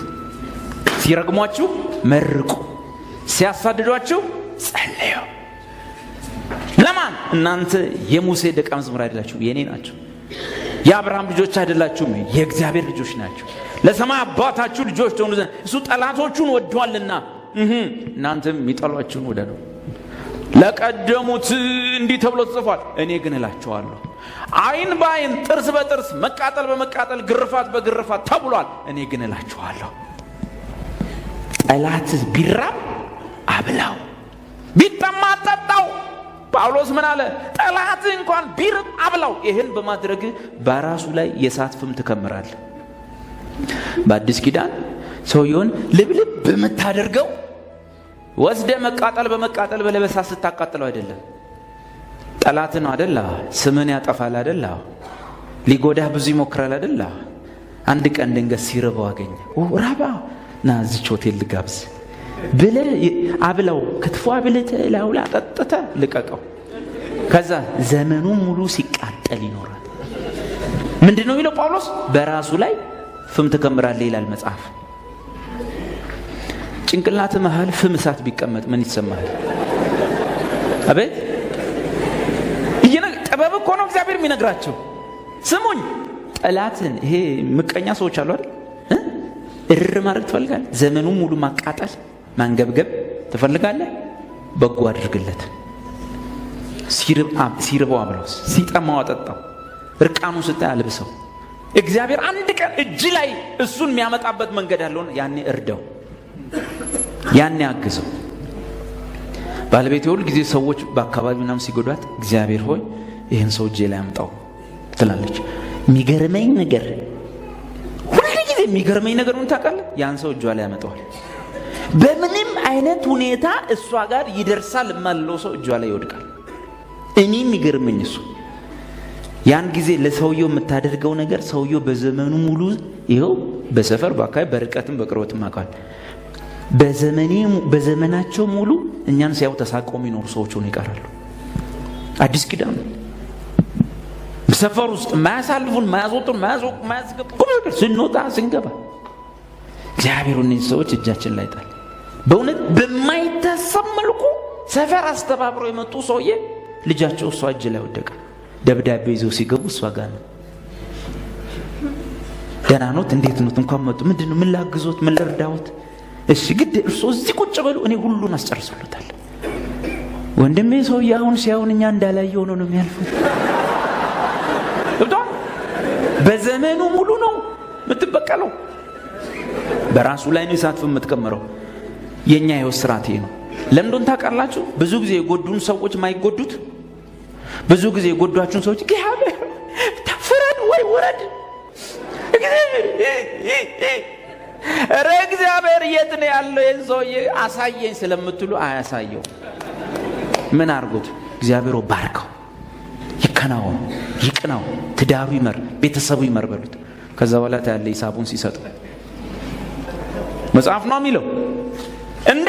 ሲረግሟችሁ መርቁ፣ ሲያሳድዷችሁ ጸልዩ። ለማን? እናንተ የሙሴ ደቀ መዝሙር አይደላችሁ፣ የኔ ናችሁ። የአብርሃም ልጆች አይደላችሁም፣ የእግዚአብሔር ልጆች ናችሁ። ለሰማይ አባታችሁ ልጆች ትሆኑ ዘንድ እሱ ጠላቶቹን ወዷልና እናንተም የሚጠሏችሁን ውደዱ። ለቀደሙት እንዲህ ተብሎ ተጽፏል፣ እኔ ግን እላችኋለሁ ዓይን በዓይን ጥርስ በጥርስ መቃጠል በመቃጠል ግርፋት በግርፋት ተብሏል። እኔ ግን እላችኋለሁ ጠላት ቢራብ አብላው፣ ቢጠማ አጠጣው። ጳውሎስ ምን አለ? ጠላት እንኳን ቢርብ አብላው። ይህን በማድረግ በራሱ ላይ የእሳት ፍም ትከምራለህ። በአዲስ ኪዳን ሰውየውን ልብልብ በምታደርገው ወስደ መቃጠል በመቃጠል በለበሳት ስታቃጥለው አይደለም። ጠላት ነው አይደል? ስምን ያጠፋል አይደል? ሊጎዳህ ብዙ ይሞክራል አይደል? አንድ ቀን ድንገት ሲርበው አገኘ። ራባ ና እዚች ሆቴል ልጋብዝ ብለህ አብላው፣ ክትፎ አብልተህ ላውላ ጠጥተህ ልቀቀው። ከዛ ዘመኑ ሙሉ ሲቃጠል ይኖራል። ምንድነው የሚለው ጳውሎስ? በራሱ ላይ ፍም ትከምራለህ ይላል መጽሐፍ። ጭንቅላት መሃል ፍም እሳት ቢቀመጥ ምን ይሰማሃል? አቤት! ጥበብ እኮ ነው እግዚአብሔር የሚነግራቸው። ስሙኝ፣ ጠላትን ይሄ ምቀኛ ሰዎች አሉ አይደል? እርር ማድረግ ትፈልጋለህ? ዘመኑን ሙሉ ማቃጠል ማንገብገብ ትፈልጋለህ? በጎ አድርግለት። ሲርበው አብላው፣ ሲጠማው አጠጣው፣ እርቃኑ ስታይ አልብሰው። እግዚአብሔር አንድ ቀን እጅ ላይ እሱን የሚያመጣበት መንገድ አለውን፣ ያኔ እርዳው፣ ያኔ አግዘው። ባለቤቴ ሁል ጊዜ ሰዎች በአካባቢ ምናምን ሲጎዷት እግዚአብሔር ሆይ ይህን ሰው እጄ ላይ አምጣው ትላለች። የሚገርመኝ ነገር ሁል ጊዜ የሚገርመኝ ነገር ምን ታውቃለህ? ያን ሰው እጇ ላይ ያመጣዋል። በምንም አይነት ሁኔታ እሷ ጋር ይደርሳል የማለው ሰው እጇ ላይ ይወድቃል። እኔ የሚገርመኝ እሱ ያን ጊዜ ለሰውየው የምታደርገው ነገር ሰውየው በዘመኑ ሙሉ ይኸው በሰፈር በአካባቢ በርቀትም በቅርበትም አውቃል። በዘመናቸው ሙሉ እኛን ሲያው ተሳቀው የሚኖሩ ሰዎች ሆነው ይቀራሉ። አዲስ ኪዳን በሰፈር ውስጥ ማያሳልፉን ማያስወጡን ማያስገቡ ስንወጣ ስንገባ እግዚአብሔር እነዚህ ሰዎች እጃችን ላይ ጣል። በእውነት በማይታሰብ መልኩ ሰፈር አስተባብረው የመጡ ሰውዬ ልጃቸው እሷ እጅ ላይ ወደቀ። ደብዳቤ ይዘው ሲገቡ እሷ ጋር ነው። ደህና ኖት? እንዴት ኖት? እንኳን መጡ። ምንድነው? ምን ላግዞት? ምን ልርዳዎት? እሺ ግድ እርሶ እዚህ ቁጭ በሉ፣ እኔ ሁሉን አስጨርሰሎታል። ወንድሜ ሰውዬ አሁን ሲያውን እኛ እንዳላየ ሆኖ ነው የሚያልፉት። በዘመኑ ሙሉ ነው የምትበቀለው። በራሱ ላይ ነው እሳት የምትከምረው። የኛ ህይወት ስርዓት ይሄ ነው። ለምንድን ታውቃላችሁ? ብዙ ጊዜ የጎዱን ሰዎች ማይጎዱት፣ ብዙ ጊዜ የጎዷችሁን ሰዎች እግዚአብሔር ተፍረድ ወይ ወረድ ኧረ እግዚአብሔር የት ነው ያለው ይህን ሰውዬ አሳየኝ ስለምትሉ አያሳየው። ምን አርጉት? እግዚአብሔር ባርከው፣ ይከናወን፣ ይቅናው፣ ትዳሩ ይመር፣ ቤተሰቡ ይመር በሉት። ከዛ በኋላ ታያለ ሂሳቡን ሲሰጡ መጽሐፍ ነው የሚለው። እንዴ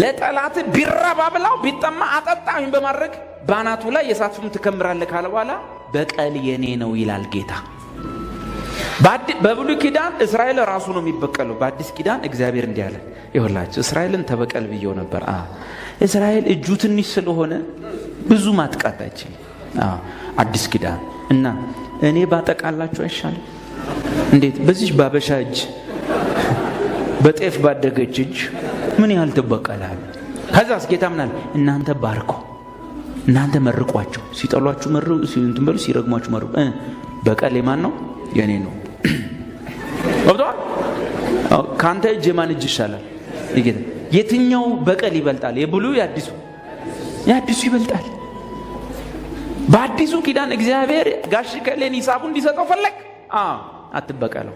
ለጠላት ቢራብ አብላው፣ ቢጠማ አጠጣው በማድረግ ባናቱ ላይ የእሳት ፍም ትከምራለህ ካለ በኋላ በቀል የኔ ነው ይላል ጌታ። በብሉይ ኪዳን እስራኤል ራሱ ነው የሚበቀለው። በአዲስ ኪዳን እግዚአብሔር እንዲህ አለ፣ ይኸውላችሁ እስራኤልን ተበቀል ብየው ነበር። እስራኤል እጁ ትንሽ ስለሆነ ብዙ ማጥቃት አይችልም። አዲስ ኪዳን እና እኔ ባጠቃላችሁ አይሻልም? እንዴት በዚህ ባበሻ እጅ በጤፍ ባደገች እጅ ምን ያህል ትበቀላል? ከዛስ ጌታ ምን አለ? እናንተ ባርኮ፣ እናንተ መርቋቸው፣ ሲጠሏችሁ መርቁ፣ ሲንትበሉ ሲረግሟችሁ መርቁ። በቀል የማን ነው? የኔ ነው። ወብቷል። ካንተ እጅ ማን እጅ ይሻላል? ይጌታ የትኛው በቀል ይበልጣል? የብሉይ የአዲሱ? የአዲሱ ይበልጣል። በአዲሱ ኪዳን እግዚአብሔር ጋሽ ከሌን ሂሳቡን እንዲሰጠው ፈለግ። አትበቀለው፣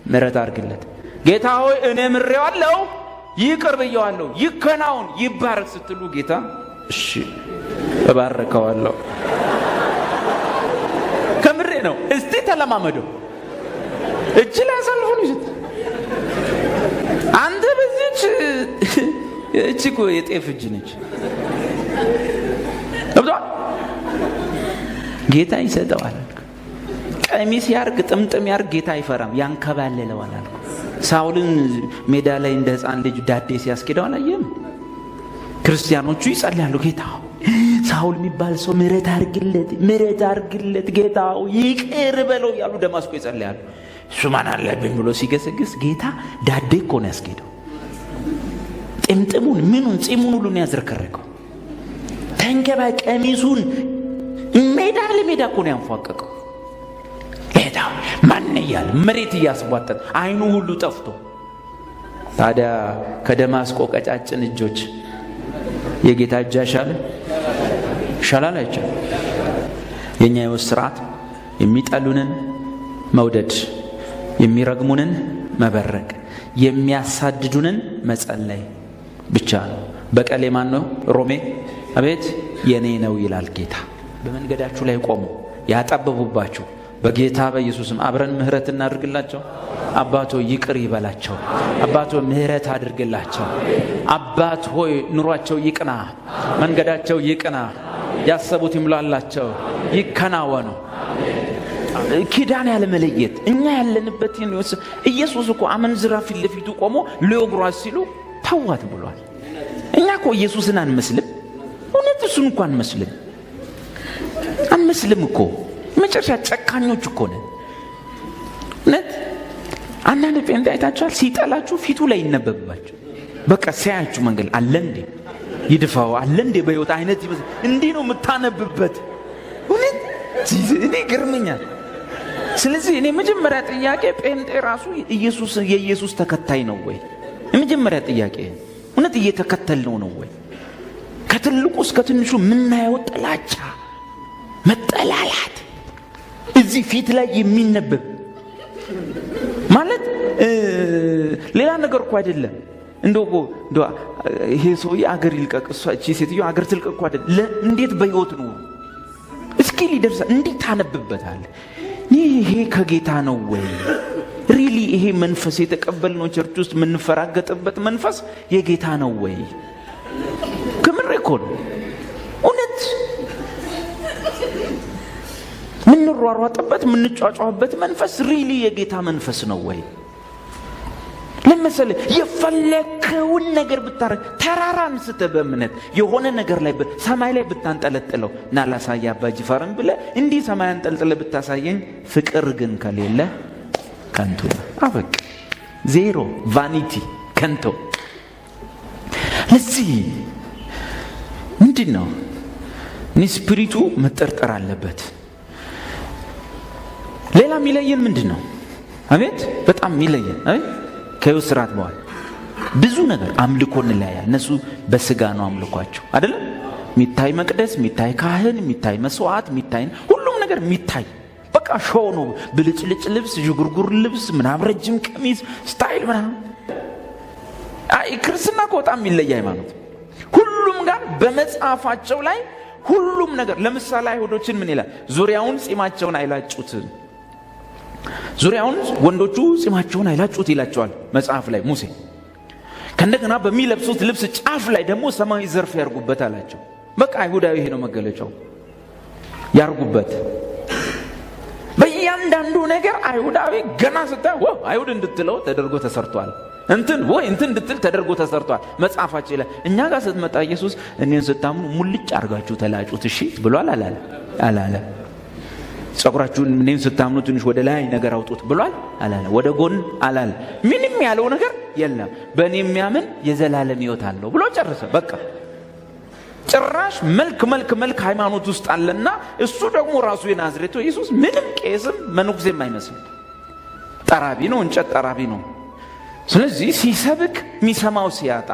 ምሕረት አድርግለት። ጌታ ሆይ እኔ ምሬዋለሁ፣ ይቅር ብየዋለሁ፣ ይከናውን፣ ይባረክ ስትሉ ጌታ እሺ እባርከዋለሁ። ከምሬ ነው። እስቲ ተለማመደው። እጅ ላይ አሳልፉን ይዘት አንተ በዚች እቺ እኮ የጤፍ እጅ ነች። አብዷል ጌታ ይሰጠዋል። ቀሚስ ያርግ ጥምጥም ያርግ ጌታ አይፈራም፣ ያንከባለለዋል አልኩ። ሳውልን ሜዳ ላይ እንደ ሕፃን ልጅ ዳዴ ሲያስኬደው አላየም? ክርስቲያኖቹ ይጸልያሉ፣ ጌታ ሳውል የሚባል ሰው ምሕረት አርግለት፣ ጌታ ይቅር በለው ያሉ ደማስቆ ይጸልያሉ። እሱ ማን አለብኝ ብሎ ሲገሰግስ ጌታ ዳዴ እኮ ነው ያስኬደው። ጥምጥሙን ምኑን ጺሙን ሁሉ ነው ያዝረከረከው። ተንከባ ቀሚሱን ሜዳ ለሜዳ እኮ ነው ያንፏቀቀው። ሄዳው ማን እያለ መሬት እያስቧጠጥ አይኑ ሁሉ ጠፍቶ። ታዲያ ከደማስቆ ቀጫጭን እጆች የጌታ እጅ ይሻላል አይቻልም? የኛ የሕይወት ስርዓት የሚጠሉንን መውደድ፣ የሚረግሙንን መበረቅ፣ የሚያሳድዱንን መጸለይ ብቻ ነው። በቀሌ ማን ነው? ሮሜ አቤት የኔ ነው ይላል ጌታ። በመንገዳችሁ ላይ ቆሙ ያጠበቡባችሁ በጌታ በኢየሱስም አብረን ምህረት እናድርግላቸው። አባት ሆይ ይቅር ይበላቸው። አባት ሆይ ምህረት አድርግላቸው። አባት ሆይ ኑሯቸው ይቅና፣ መንገዳቸው ይቅና፣ ያሰቡት ይምላላቸው፣ ይከናወኑ። ኪዳን ያለ መለየት እኛ ያለንበት ኢየሱስ እኮ አመንዝራ ፊት ለፊቱ ቆሞ ሊወግሯት ሲሉ ተዋት ብሏል። እኛ እኮ ኢየሱስን አንመስልም። እውነት እሱን እንኳን አንመስልም እኮ መጨረሻ ጨካኞች እኮ ነን። እውነት አንዳንድ ጴንጤ አይታችኋል? ሲጠላችሁ ፊቱ ላይ ይነበብባችሁ። በቃ ሲያያችሁ መንገድ አለ እንዴ ይድፋው አለ እንዴ በሕይወት አይነት ይመስል እንዲህ ነው የምታነብበት። እውነት እኔ ገርመኛል። ስለዚህ እኔ መጀመሪያ ጥያቄ ጴንጤ ራሱ የኢየሱስ ተከታይ ነው ወይ? የመጀመሪያ ጥያቄ እውነት እየተከተልነው ነው ወይ? ከትልቁ እስከ ትንሹ ምናየው ጥላቻ፣ መጠላላት እዚህ ፊት ላይ የሚነበብ ማለት ሌላ ነገር እኮ አይደለም። እንደው ይሄ ሰውዬ አገር ይልቀቅ፣ እቺ ሴትዮ አገር ትልቀቅ እኮ አይደለም። እንዴት በሕይወት ነው እስኪ ሊደርስ እንዴት ታነብበታል? ይሄ ከጌታ ነው ወይ? ሪሊ ይሄ መንፈስ የተቀበልነው ቸርች ውስጥ የምንፈራገጥበት መንፈስ የጌታ ነው ወይ? ከምር እኮ ነው እውነት ምንሯሯጥበት ምንጫጫበት መንፈስ ሪሊ የጌታ መንፈስ ነው ወይ? ለምሳሌ የፈለከውን ነገር ብታረግ ተራራ አንስተህ በእምነት የሆነ ነገር ላይ ሰማይ ላይ ብታንጠለጥለው እና ላሳይ አባ ጅፋርን ብለህ እንዲህ ሰማይ አንጠልጥለህ ብታሳየኝ ፍቅር ግን ከሌለ ከንቱ ነው። አበቃ ዜሮ ቫኒቲ ከንቱ። ለዚህ ምንድን ነው ስፒሪቱ መጠርጠር አለበት። ሌላ የሚለየን ምንድን ነው? አቤት በጣም የሚለየን ከሕይወት ስርዓት በኋላ ብዙ ነገር አምልኮ እንለያያል። እነሱ በስጋ ነው አምልኳቸው አይደለም። የሚታይ መቅደስ፣ የሚታይ ካህን፣ የሚታይ መስዋዕት፣ የሚታይ ሁሉም ነገር የሚታይ በቃ ሾው ነው። ብልጭልጭ ልብስ፣ ዥጉርጉር ልብስ ምናምን፣ ረጅም ቀሚስ ስታይል ምናምን። ክርስትና እኮ በጣም የሚለይ ሃይማኖት ሁሉም ጋር በመጽሐፋቸው ላይ ሁሉም ነገር። ለምሳሌ አይሁዶችን ምን ይላል? ዙሪያውን ጺማቸውን አይላጩት፣ ዙሪያውን ወንዶቹ ጺማቸውን አይላጩት ይላቸዋል መጽሐፍ ላይ ሙሴ። ከእንደገና በሚለብሱት ልብስ ጫፍ ላይ ደግሞ ሰማያዊ ዘርፍ ያርጉበት አላቸው። በቃ አይሁዳዊ ይሄ ነው መገለጫው፣ ያርጉበት በእያንዳንዱ ነገር። አይሁዳዊ ገና ስታይ አይሁድ እንድትለው ተደርጎ ተሰርቷል። እንትን እንድትል ተደርጎ ተሰርቷል መጽሐፋችን ላይ። እኛ ጋር ስትመጣ ኢየሱስ እኔን ስታምኑ ሙልጭ አርጋችሁ ተላጩት እሺ ብሏል አላለ? ጸጉራችሁን እኔን ስታምኑ ትንሽ ወደ ላይ ነገር አውጡት ብሏል አላለ? ወደ ጎን አላለ? ምንም ያለው ነገር የለም። በእኔ የሚያምን የዘላለም ሕይወት አለው ብሎ ጨረሰ። በቃ ጭራሽ መልክ ሃይማኖት ውስጥ አለና እሱ ደግሞ ራሱ የናዝሬቱ ኢየሱስ ምንም ቄስም መነኩሴም አይመስል ጠራቢ ነው፣ እንጨት ጠራቢ ነው። ስለዚህ ሲሰብክ የሚሰማው ሲያጣ፣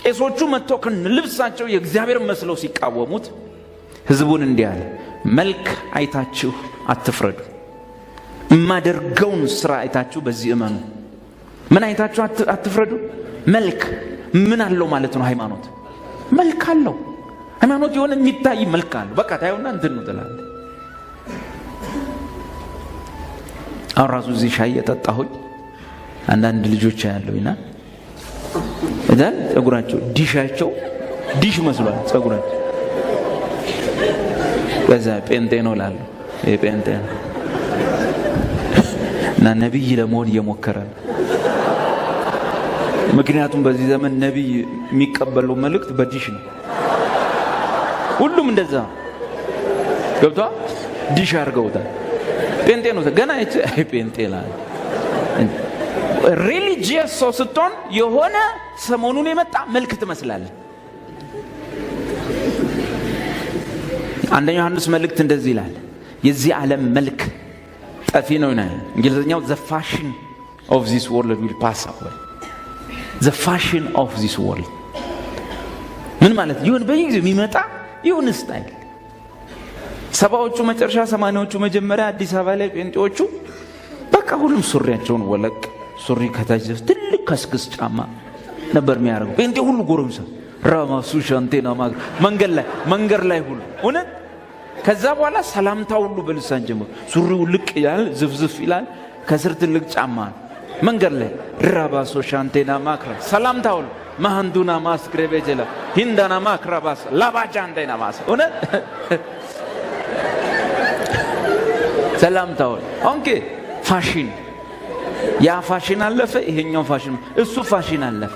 ቄሶቹ መጥተው ልብሳቸው የእግዚአብሔር መስለው ሲቃወሙት ህዝቡን እንዲህ አለ፣ መልክ አይታችሁ አትፍረዱ፣ የማደርገውን ስራ አይታችሁ በዚህ እመኑ። ምን አይታችሁ አትፍረዱ? መልክ ምን አለው ማለት ነው? ሃይማኖት መልክ አለው። ሃይማኖት የሆነ የሚታይ መልክ አለው። በቃ ታዩና እንትን ነው ትላለህ። አሁን ራሱ እዚህ ሻይ የጠጣሁኝ አንዳንድ ልጆች ያለውና እዛን ጸጉራቸው ዲሽ መስሏል ጸጉራቸው። በዛ ጴንጤ ነው ላሉ የጴንጤ ነው እና ነብይ ለመሆን እየሞከረ ነው። ምክንያቱም በዚህ ዘመን ነብይ የሚቀበለው መልእክት በዲሽ ነው። ሁሉም እንደዛ ገብቷል። ዲሽ አድርገውታል። ጴንጤ ነው ገና ጴንጤ ላል ሪሊጂየስ ሰው ስትሆን የሆነ ሰሞኑን የመጣ መልክ ትመስላለህ። አንደኛ ዮሐንስ መልእክት እንደዚህ ይላል፣ የዚህ ዓለም መልክ ጠፊ ነው ይላል። እንግሊዘኛው the fashion of this world will pass away። the fashion of this world ምን ማለት ይሁን በየጊዜው የሚመጣ ይሁን ስታይል። ሰባዎቹ መጨረሻ 80ዎቹ መጀመሪያ አዲስ አበባ ላይ ጴንጤዎቹ በቃ ሁሉም ሱሪያቸውን ወለቅ፣ ሱሪ ከታች ትልቅ ከስክስ ጫማ ነበር የሚያደርጉ ጴንጤ ሁሉ ጎረምሳ ራማሱ ሻንቴና ማግ መንገድ ላይ ሁሉ እውነት። ከዛ በኋላ ሰላምታ ሁሉ በልሳን ጀመሩ። ሱሪው ልቅ ይላል፣ ዝፍዝፍ ይላል፣ ከስር ትልቅ ጫማ መንገድ ላይ ራባሶ ሻንቴና ማክራ ሰላምታ ሁሉ ማንዱና ማስክሬቤጀላ ሂንዳና ማክራባስ ላባጃንቴና ማስ እውነት ሰላምታ ሁሉ ኦኬ። ፋሽን ያ ፋሽን አለፈ፣ ይሄኛው ፋሽን እሱ ፋሽን አለፈ።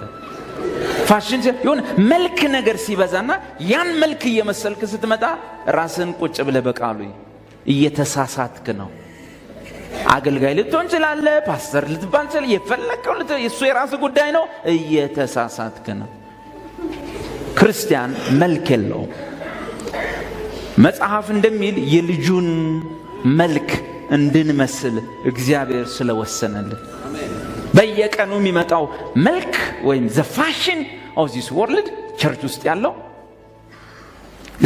ፋሽን ይሁን መልክ ነገር ሲበዛና ያን መልክ እየመሰልክ ስትመጣ ራስን ቁጭ ብለህ በቃሉ እየተሳሳትክ ነው። አገልጋይ ልትሆን ትችላለህ፣ ፓስተር ልትባል ትችላለህ፣ የፈለከው እሱ የራስ ጉዳይ ነው። እየተሳሳትክ ነው። ክርስቲያን መልክ የለውም። መጽሐፍ እንደሚል የልጁን መልክ እንድንመስል እግዚአብሔር ስለወሰነልን በየቀኑ የሚመጣው መልክ ወይም the fashion of this world ቸርች ውስጥ ያለው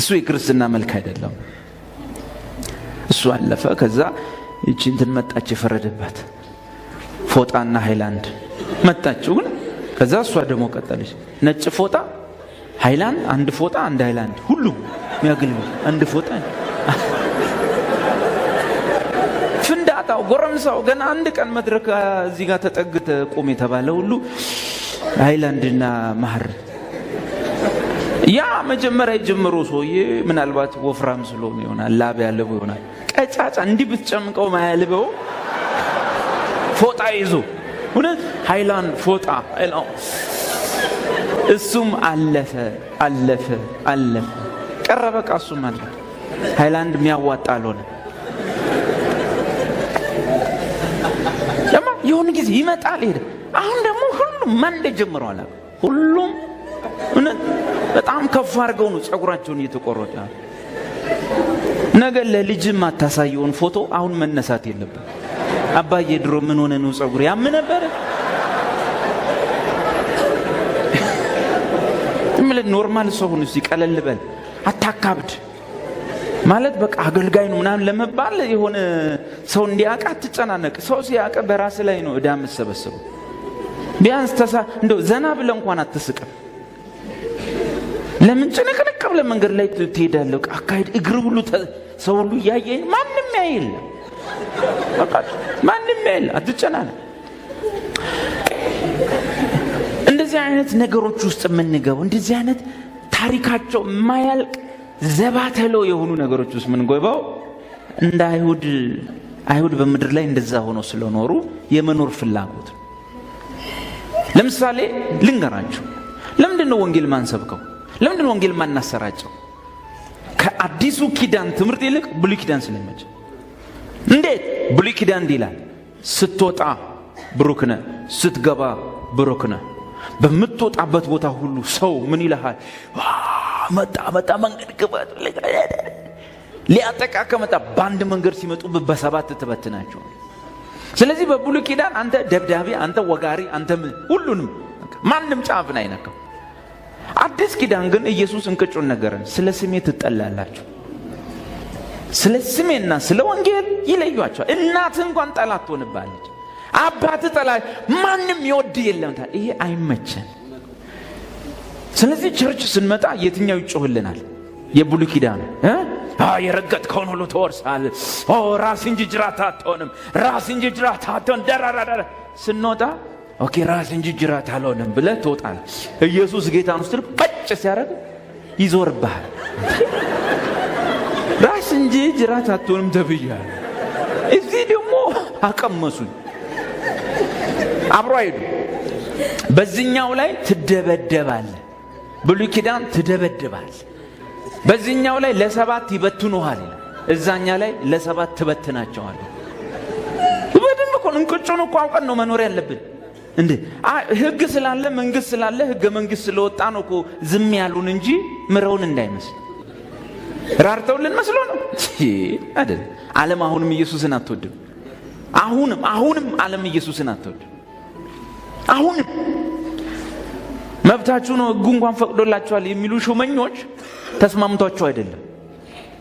እሱ የክርስትና መልክ አይደለም። እሱ አለፈ። ከዛ እቺ እንትን መጣች፣ የፈረደባት ፎጣና ሃይላንድ መጣችው። ግን ከዛ እሷ ደግሞ ቀጠለች። ነጭ ፎጣ ሃይላንድ፣ አንድ ፎጣ አንድ ሃይላንድ ሁሉ የሚያገልብ አንድ ፎጣ ፍንዳታው ጎረምሳው ገና አንድ ቀን መድረክ እዚህ ጋር ተጠግተ ቆም የተባለ ሁሉ ሃይላንድና ማህር። ያ መጀመሪያ ጀምሮ ሰውዬ ምናልባት ወፍራም ስለሆነ ይሆናል፣ ላብ ያለው ይሆናል። ቀጫጫ እንዲህ ብትጨምቀው ማያልበው ፎጣ ይዞ እውነት ሃይላንድ ፎጣ እሱም አለፈ ቀረበ። ቃሱም አለ ሃይላንድ የሚያዋጣ አልሆነ። የሆነ ጊዜ ይመጣል ሄደ። አሁን ደግሞ ሁሉም ማንደ ጀምሯል። ሁሉም እውነት በጣም ከፍ አድርገው ነው ጸጉራቸውን እየተቆረጡ። ነገ ለልጅም አታሳየውን ፎቶ አሁን መነሳት የለበት። አባዬ ድሮ ምን ሆነ ነው ጸጉር ያም ነበር? ኖርማል ሰው ሁን እስቲ፣ ቀለል በል፣ አታካብድ ማለት በቃ አገልጋይ ነው ምናምን ለመባል የሆነ ሰው እንዲያውቅ አትጨናነቅ። ሰው ሲያውቅ በራስ ላይ ነው እዳ የምትሰበስበው። ቢያንስ እንደው ዘና ብለህ እንኳን አትስቅም። ለምን ጭንቅንቅ ብለህ መንገድ ላይ ትሄዳለህ? አካሄድ እግር ሁሉ ሰው ሁሉ እያየኝ ማንም ያይል በቃ ማንም ያይል፣ አትጨናነቅ። እንደዚህ አይነት ነገሮች ውስጥ የምንገባው እንደዚህ አይነት ታሪካቸው የማያልቅ ዘባተሎ የሆኑ ነገሮች ውስጥ ምን ጎይባው እንደ አይሁድ በምድር ላይ እንደዛ ሆኖ ስለኖሩ የመኖር ፍላጎት። ለምሳሌ ልንገራችሁ፣ ለምንድነው ወንጌል ማንሰብከው? ለምንድነው ወንጌል ማናሰራጨው? ከአዲሱ ኪዳን ትምህርት ይልቅ ብሉይ ኪዳን ስለሚመች። እንዴት? ብሉይ ኪዳን ይላል ስትወጣ ብሩክ ነህ፣ ስትገባ ብሩክ ነህ። በምትወጣበት ቦታ ሁሉ ሰው ምን ይልሃል? መጣ መንገድ ግባት ሊያጠቃ ከመጣ በአንድ መንገድ ሲመጡ በሰባት ትበትናቸው። ስለዚህ በብሉይ ኪዳን አንተ ደብዳቤ፣ አንተ ወጋሪ፣ አንተ ሁሉንም ማንም ጫፍን አይነካም። አዲስ ኪዳን ግን ኢየሱስ እንቅጩን ነገረን። ስለ ስሜ ትጠላላችሁ። ስለ ስሜና ስለ ወንጌል ይለዩአቸዋል። እናትህ እንኳን ጠላት ትሆንብሃለች፣ አባትህ ጠላት፣ ማንም ይወድ የለም። ይሄ አይመቸን። ስለዚህ ቸርች ስንመጣ የትኛው ይጮህልናል? የብሉይ ኪዳን የረገጥከውን ሁሉ ትወርሳለህ፣ ራስ እንጂ ጅራት አትሆንም፣ ራስ እንጂ ጅራት አትሆን ደራራራ። ስንወጣ ኦኬ ራስ እንጂ ጅራት አልሆንም ብለህ ትወጣለህ። ኢየሱስ ጌታን ውስጥ በጭ ሲያደርግ ይዞርብሃል። ራስ እንጂ ጅራት አትሆንም ተብያለሁ። እዚህ ደግሞ አቀመሱኝ፣ አብሮ አይዱ። በዚህኛው ላይ ትደበደባለህ። ብሉይ ኪዳን ትደበደባል። በዚህኛው ላይ ለሰባት ይበትኑሃል፣ እዛኛ ላይ ለሰባት ትበትናቸዋል። በደንብ እኮ እንቅጩን እኮ አውቀን ነው መኖር ያለብን። እንዴ ህግ ስላለ መንግስት ስላለ ህገ መንግስት ስለወጣ ነው እኮ ዝም ያሉን እንጂ ምረውን እንዳይመስል። ራርተውልን መስሎ ነው አይደል? ዓለም አሁንም ኢየሱስን አትወድም። አሁንም ዓለም ኢየሱስን አትወድም። አሁንም መብታችሁ ነው ሕጉ እንኳን ፈቅዶላችኋል የሚሉ ሹመኞች ተስማምቷቸው አይደለም፣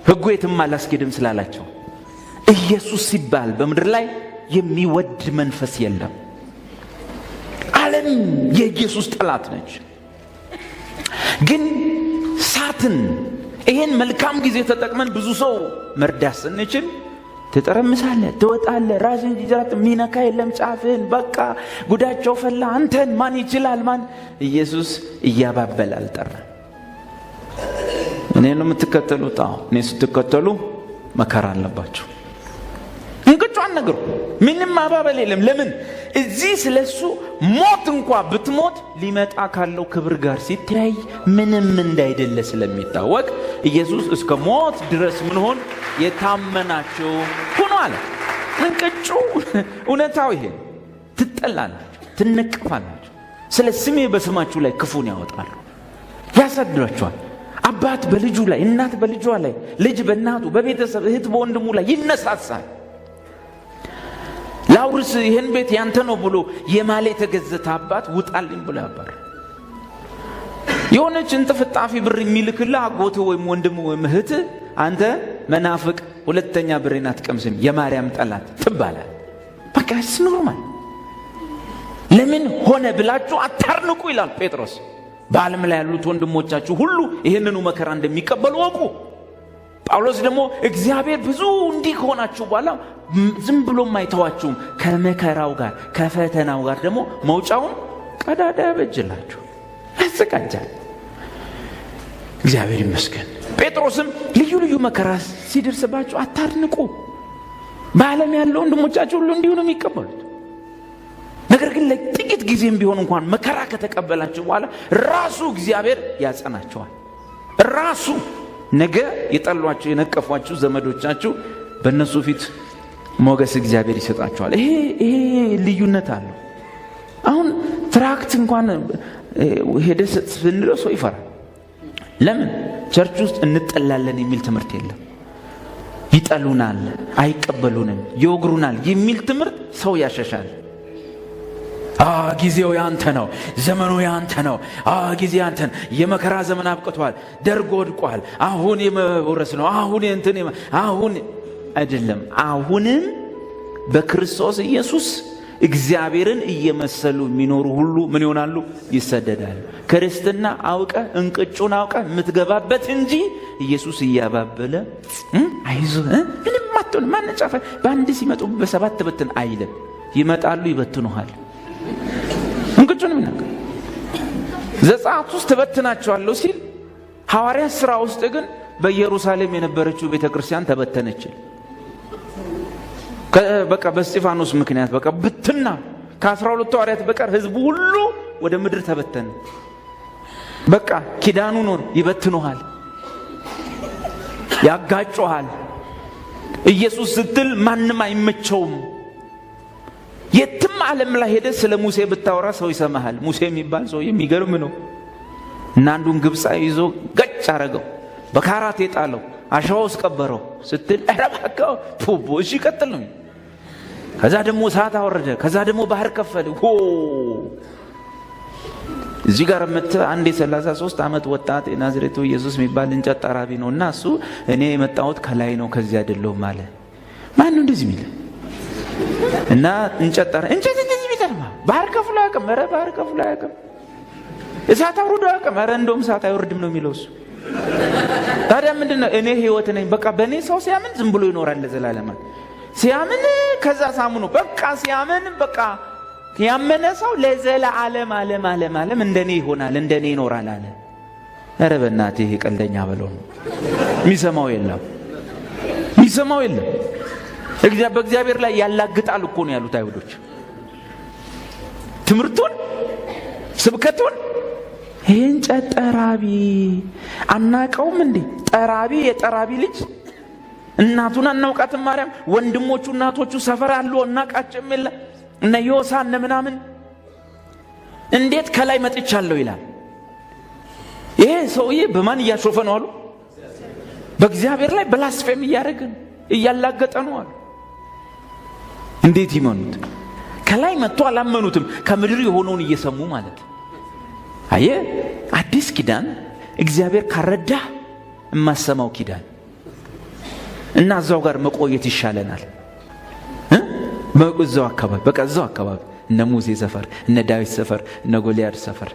ሕጉ የትም አላስኬድም ስላላቸው። ኢየሱስ ሲባል በምድር ላይ የሚወድ መንፈስ የለም። ዓለም የኢየሱስ ጠላት ነች። ግን ሳትን ይሄን መልካም ጊዜ ተጠቅመን ብዙ ሰው መርዳት ስንችል ትጠረምሳለህ፣ ትወጣለህ፣ ራስን ጅራት ሚነካ የለም ጫፍህን፣ በቃ ጉዳቸው ፈላ። አንተን ማን ይችላል? ማን? ኢየሱስ እያባበል አልጠራም። እኔ ነው የምትከተሉት። እኔ ስትከተሉ መከራ አለባችሁ። እንቅጫን ነገር ምንም ማባበል የለም። ለምን? እዚህ ስለሱ ሞት እንኳን ብትሞት ሊመጣ ካለው ክብር ጋር ሲተያይ ምንም እንዳይደለ ስለሚታወቅ ኢየሱስ እስከ ሞት ድረስ ምን ሆን የታመናችሁ ሁኑ አለ። እንቅጩ እውነታው ይሄ። ትጠላላችሁ፣ ትነቀፋላችሁ፣ ስለ ስሜ በስማችሁ ላይ ክፉን ያወጣሉ፣ ያሳድዷችኋል። አባት በልጁ ላይ፣ እናት በልጇ ላይ፣ ልጅ በእናቱ፣ በቤተሰብ እህት በወንድሙ ላይ ይነሳሳል። ላውርስ ይህን ቤት ያንተ ነው ብሎ የማለ የተገዘተ አባት ውጣልኝ ብሎ ያባር። የሆነች እንጥፍጣፊ ብር የሚልክልህ አጎት ወይም ወንድም ወይም እህት አንተ መናፍቅ ሁለተኛ ብሬን አትቀምስም የማርያም ጠላት ትባላል። በቃ ኖርማል። ለምን ሆነ ብላችሁ አታርንቁ ይላል ጴጥሮስ። በዓለም ላይ ያሉት ወንድሞቻችሁ ሁሉ ይህንኑ መከራ እንደሚቀበሉ ወቁ። ጳውሎስ ደግሞ እግዚአብሔር ብዙ እንዲህ ከሆናችሁ በኋላ ዝም ብሎ አይተዋችሁም፣ ከመከራው ጋር ከፈተናው ጋር ደግሞ መውጫውን ቀዳዳ ያበጅላችሁ ያዘጋጃል። እግዚአብሔር ይመስገን። ጴጥሮስም ልዩ ልዩ መከራ ሲደርስባችሁ አታርንቁ። በዓለም ያለው ወንድሞቻችሁ ሁሉ እንዲሁ ነው የሚቀበሉት። ነገር ግን ለጥቂት ጊዜም ቢሆን እንኳን መከራ ከተቀበላችሁ በኋላ ራሱ እግዚአብሔር ያጸናችኋል። ራሱ ነገ የጠሏችሁ የነቀፏችሁ ዘመዶቻችሁ በእነሱ ፊት ሞገስ እግዚአብሔር ይሰጣችኋል። ይሄ ልዩነት አለው። አሁን ትራክት እንኳን ሄደ ስንለው ሰው ይፈራል። ለምን? ቸርች ውስጥ እንጠላለን የሚል ትምህርት የለም። ይጠሉናል፣ አይቀበሉንም፣ ይወግሩናል የሚል ትምህርት ሰው ያሸሻል። ጊዜው ያንተ ነው፣ ዘመኑ ያንተ ነው፣ ጊዜ ያንተ ነው፣ የመከራ ዘመን አብቅቷል፣ ደርግ ወድቋል፣ አሁን የመወረስ ነው፣ አሁን አይደለም። አሁንም በክርስቶስ ኢየሱስ እግዚአብሔርን እየመሰሉ የሚኖሩ ሁሉ ምን ይሆናሉ? ይሰደዳሉ። ክርስትና አውቀ እንቅጩን አውቀ የምትገባበት እንጂ ኢየሱስ እያባበለ አይዞህ ምንም ማጥቶን ማንጫፈ በአንድ ሲመጡ በሰባት ተበትን አይልም። ይመጣሉ፣ ይበትኑሃል። እንቅጩን ምናቀ ዘጸአት ውስጥ ተበትናቸዋለሁ ሲል ሐዋርያት ሥራ ውስጥ ግን በኢየሩሳሌም የነበረችው ቤተክርስቲያን ተበተነች። በቃ በእስጢፋኖስ ምክንያት በቃ ብትና ከ12 ሐዋርያት በቀር ህዝቡ ሁሉ ወደ ምድር ተበተነ። በቃ ኪዳኑን ይበትኑሃል፣ ያጋጩሃል። ኢየሱስ ስትል ማንም አይመቸውም። የትም ዓለም ላይ ሄደ ስለ ሙሴ ብታወራ ሰው ይሰማሃል። ሙሴ የሚባል ሰው የሚገርም ነው እና አንዱን ግብፃዊ ይዞ ገጭ አረገው፣ በካራት የጣለው፣ አሸዋ ውስጥ ቀበረው ስትል አረባከው ፉቦ እሺ ቀጥል ነው። ከዛ ደግሞ እሳት አወረደ፣ ከዛ ደግሞ ባህር ከፈለ። እዚህ ጋር መጥተ አንድ 33 ዓመት ወጣት የናዝሬቱ ኢየሱስ የሚባል እንጨት ጠራቢ ነው እና እሱ እኔ የመጣሁት ከላይ ነው ከዚህ አይደለሁም አለ። ማን ነው እንደዚህ የሚል? እና እንጨት ጠራ እንጨት እንደዚህ ቢጠርማ ባህር ከፍሎ አያውቅም። ኧረ ባህር ከፍሎ አያውቅም። እሳት አውርዶ አያውቅም። ኧረ እንደውም እሳት አይወርድም ነው የሚለው እሱ። ታዲያ ምንድነው? እኔ ህይወት ነኝ። በቃ በእኔ ሰው ሲያምን ዝም ብሎ ይኖራል ለዘላለም። ሲያምን ከዛ ሳምኑ በቃ ሲያምን በቃ ያመነ ሰው ለዘላለም ዓለም እንደኔ ይሆናል እንደኔ ይኖራል አለ። ኧረ በእናትህ ይሄ ቀልደኛ በለው ነው። የሚሰማው የለም። በእግዚአብሔር ላይ ያላግጣል እኮ ነው ያሉት አይሁዶች። ትምህርቱን ስብከቱን ይህን እንጨት ጠራቢ አናቀውም እንዴ? ጠራቢ የጠራቢ ልጅ እናቱን አናውቃትም ማርያም? ወንድሞቹ እናቶቹ ሰፈር አሉ እናቃጭም የለ እነ ዮሳ እነ ምናምን። እንዴት ከላይ መጥቻለሁ ይላል? ይሄ ሰውዬ በማን እያሾፈ ነው አሉ? በእግዚአብሔር ላይ ብላስፌም እያደረግን እያላገጠ ነው አሉ። እንዴት ይመኑት? ከላይ መጥቶ አላመኑትም። ከምድር የሆነውን እየሰሙ ማለት። አየ አዲስ ኪዳን እግዚአብሔር ካረዳ የማሰማው ኪዳን እና እዛው ጋር መቆየት ይሻለናል። እዛው አካባቢ በቃ እዛው አካባቢ እነ ሙሴ ሰፈር፣ እነ ዳዊት ሰፈር፣ እነ ጎልያድ ሰፈር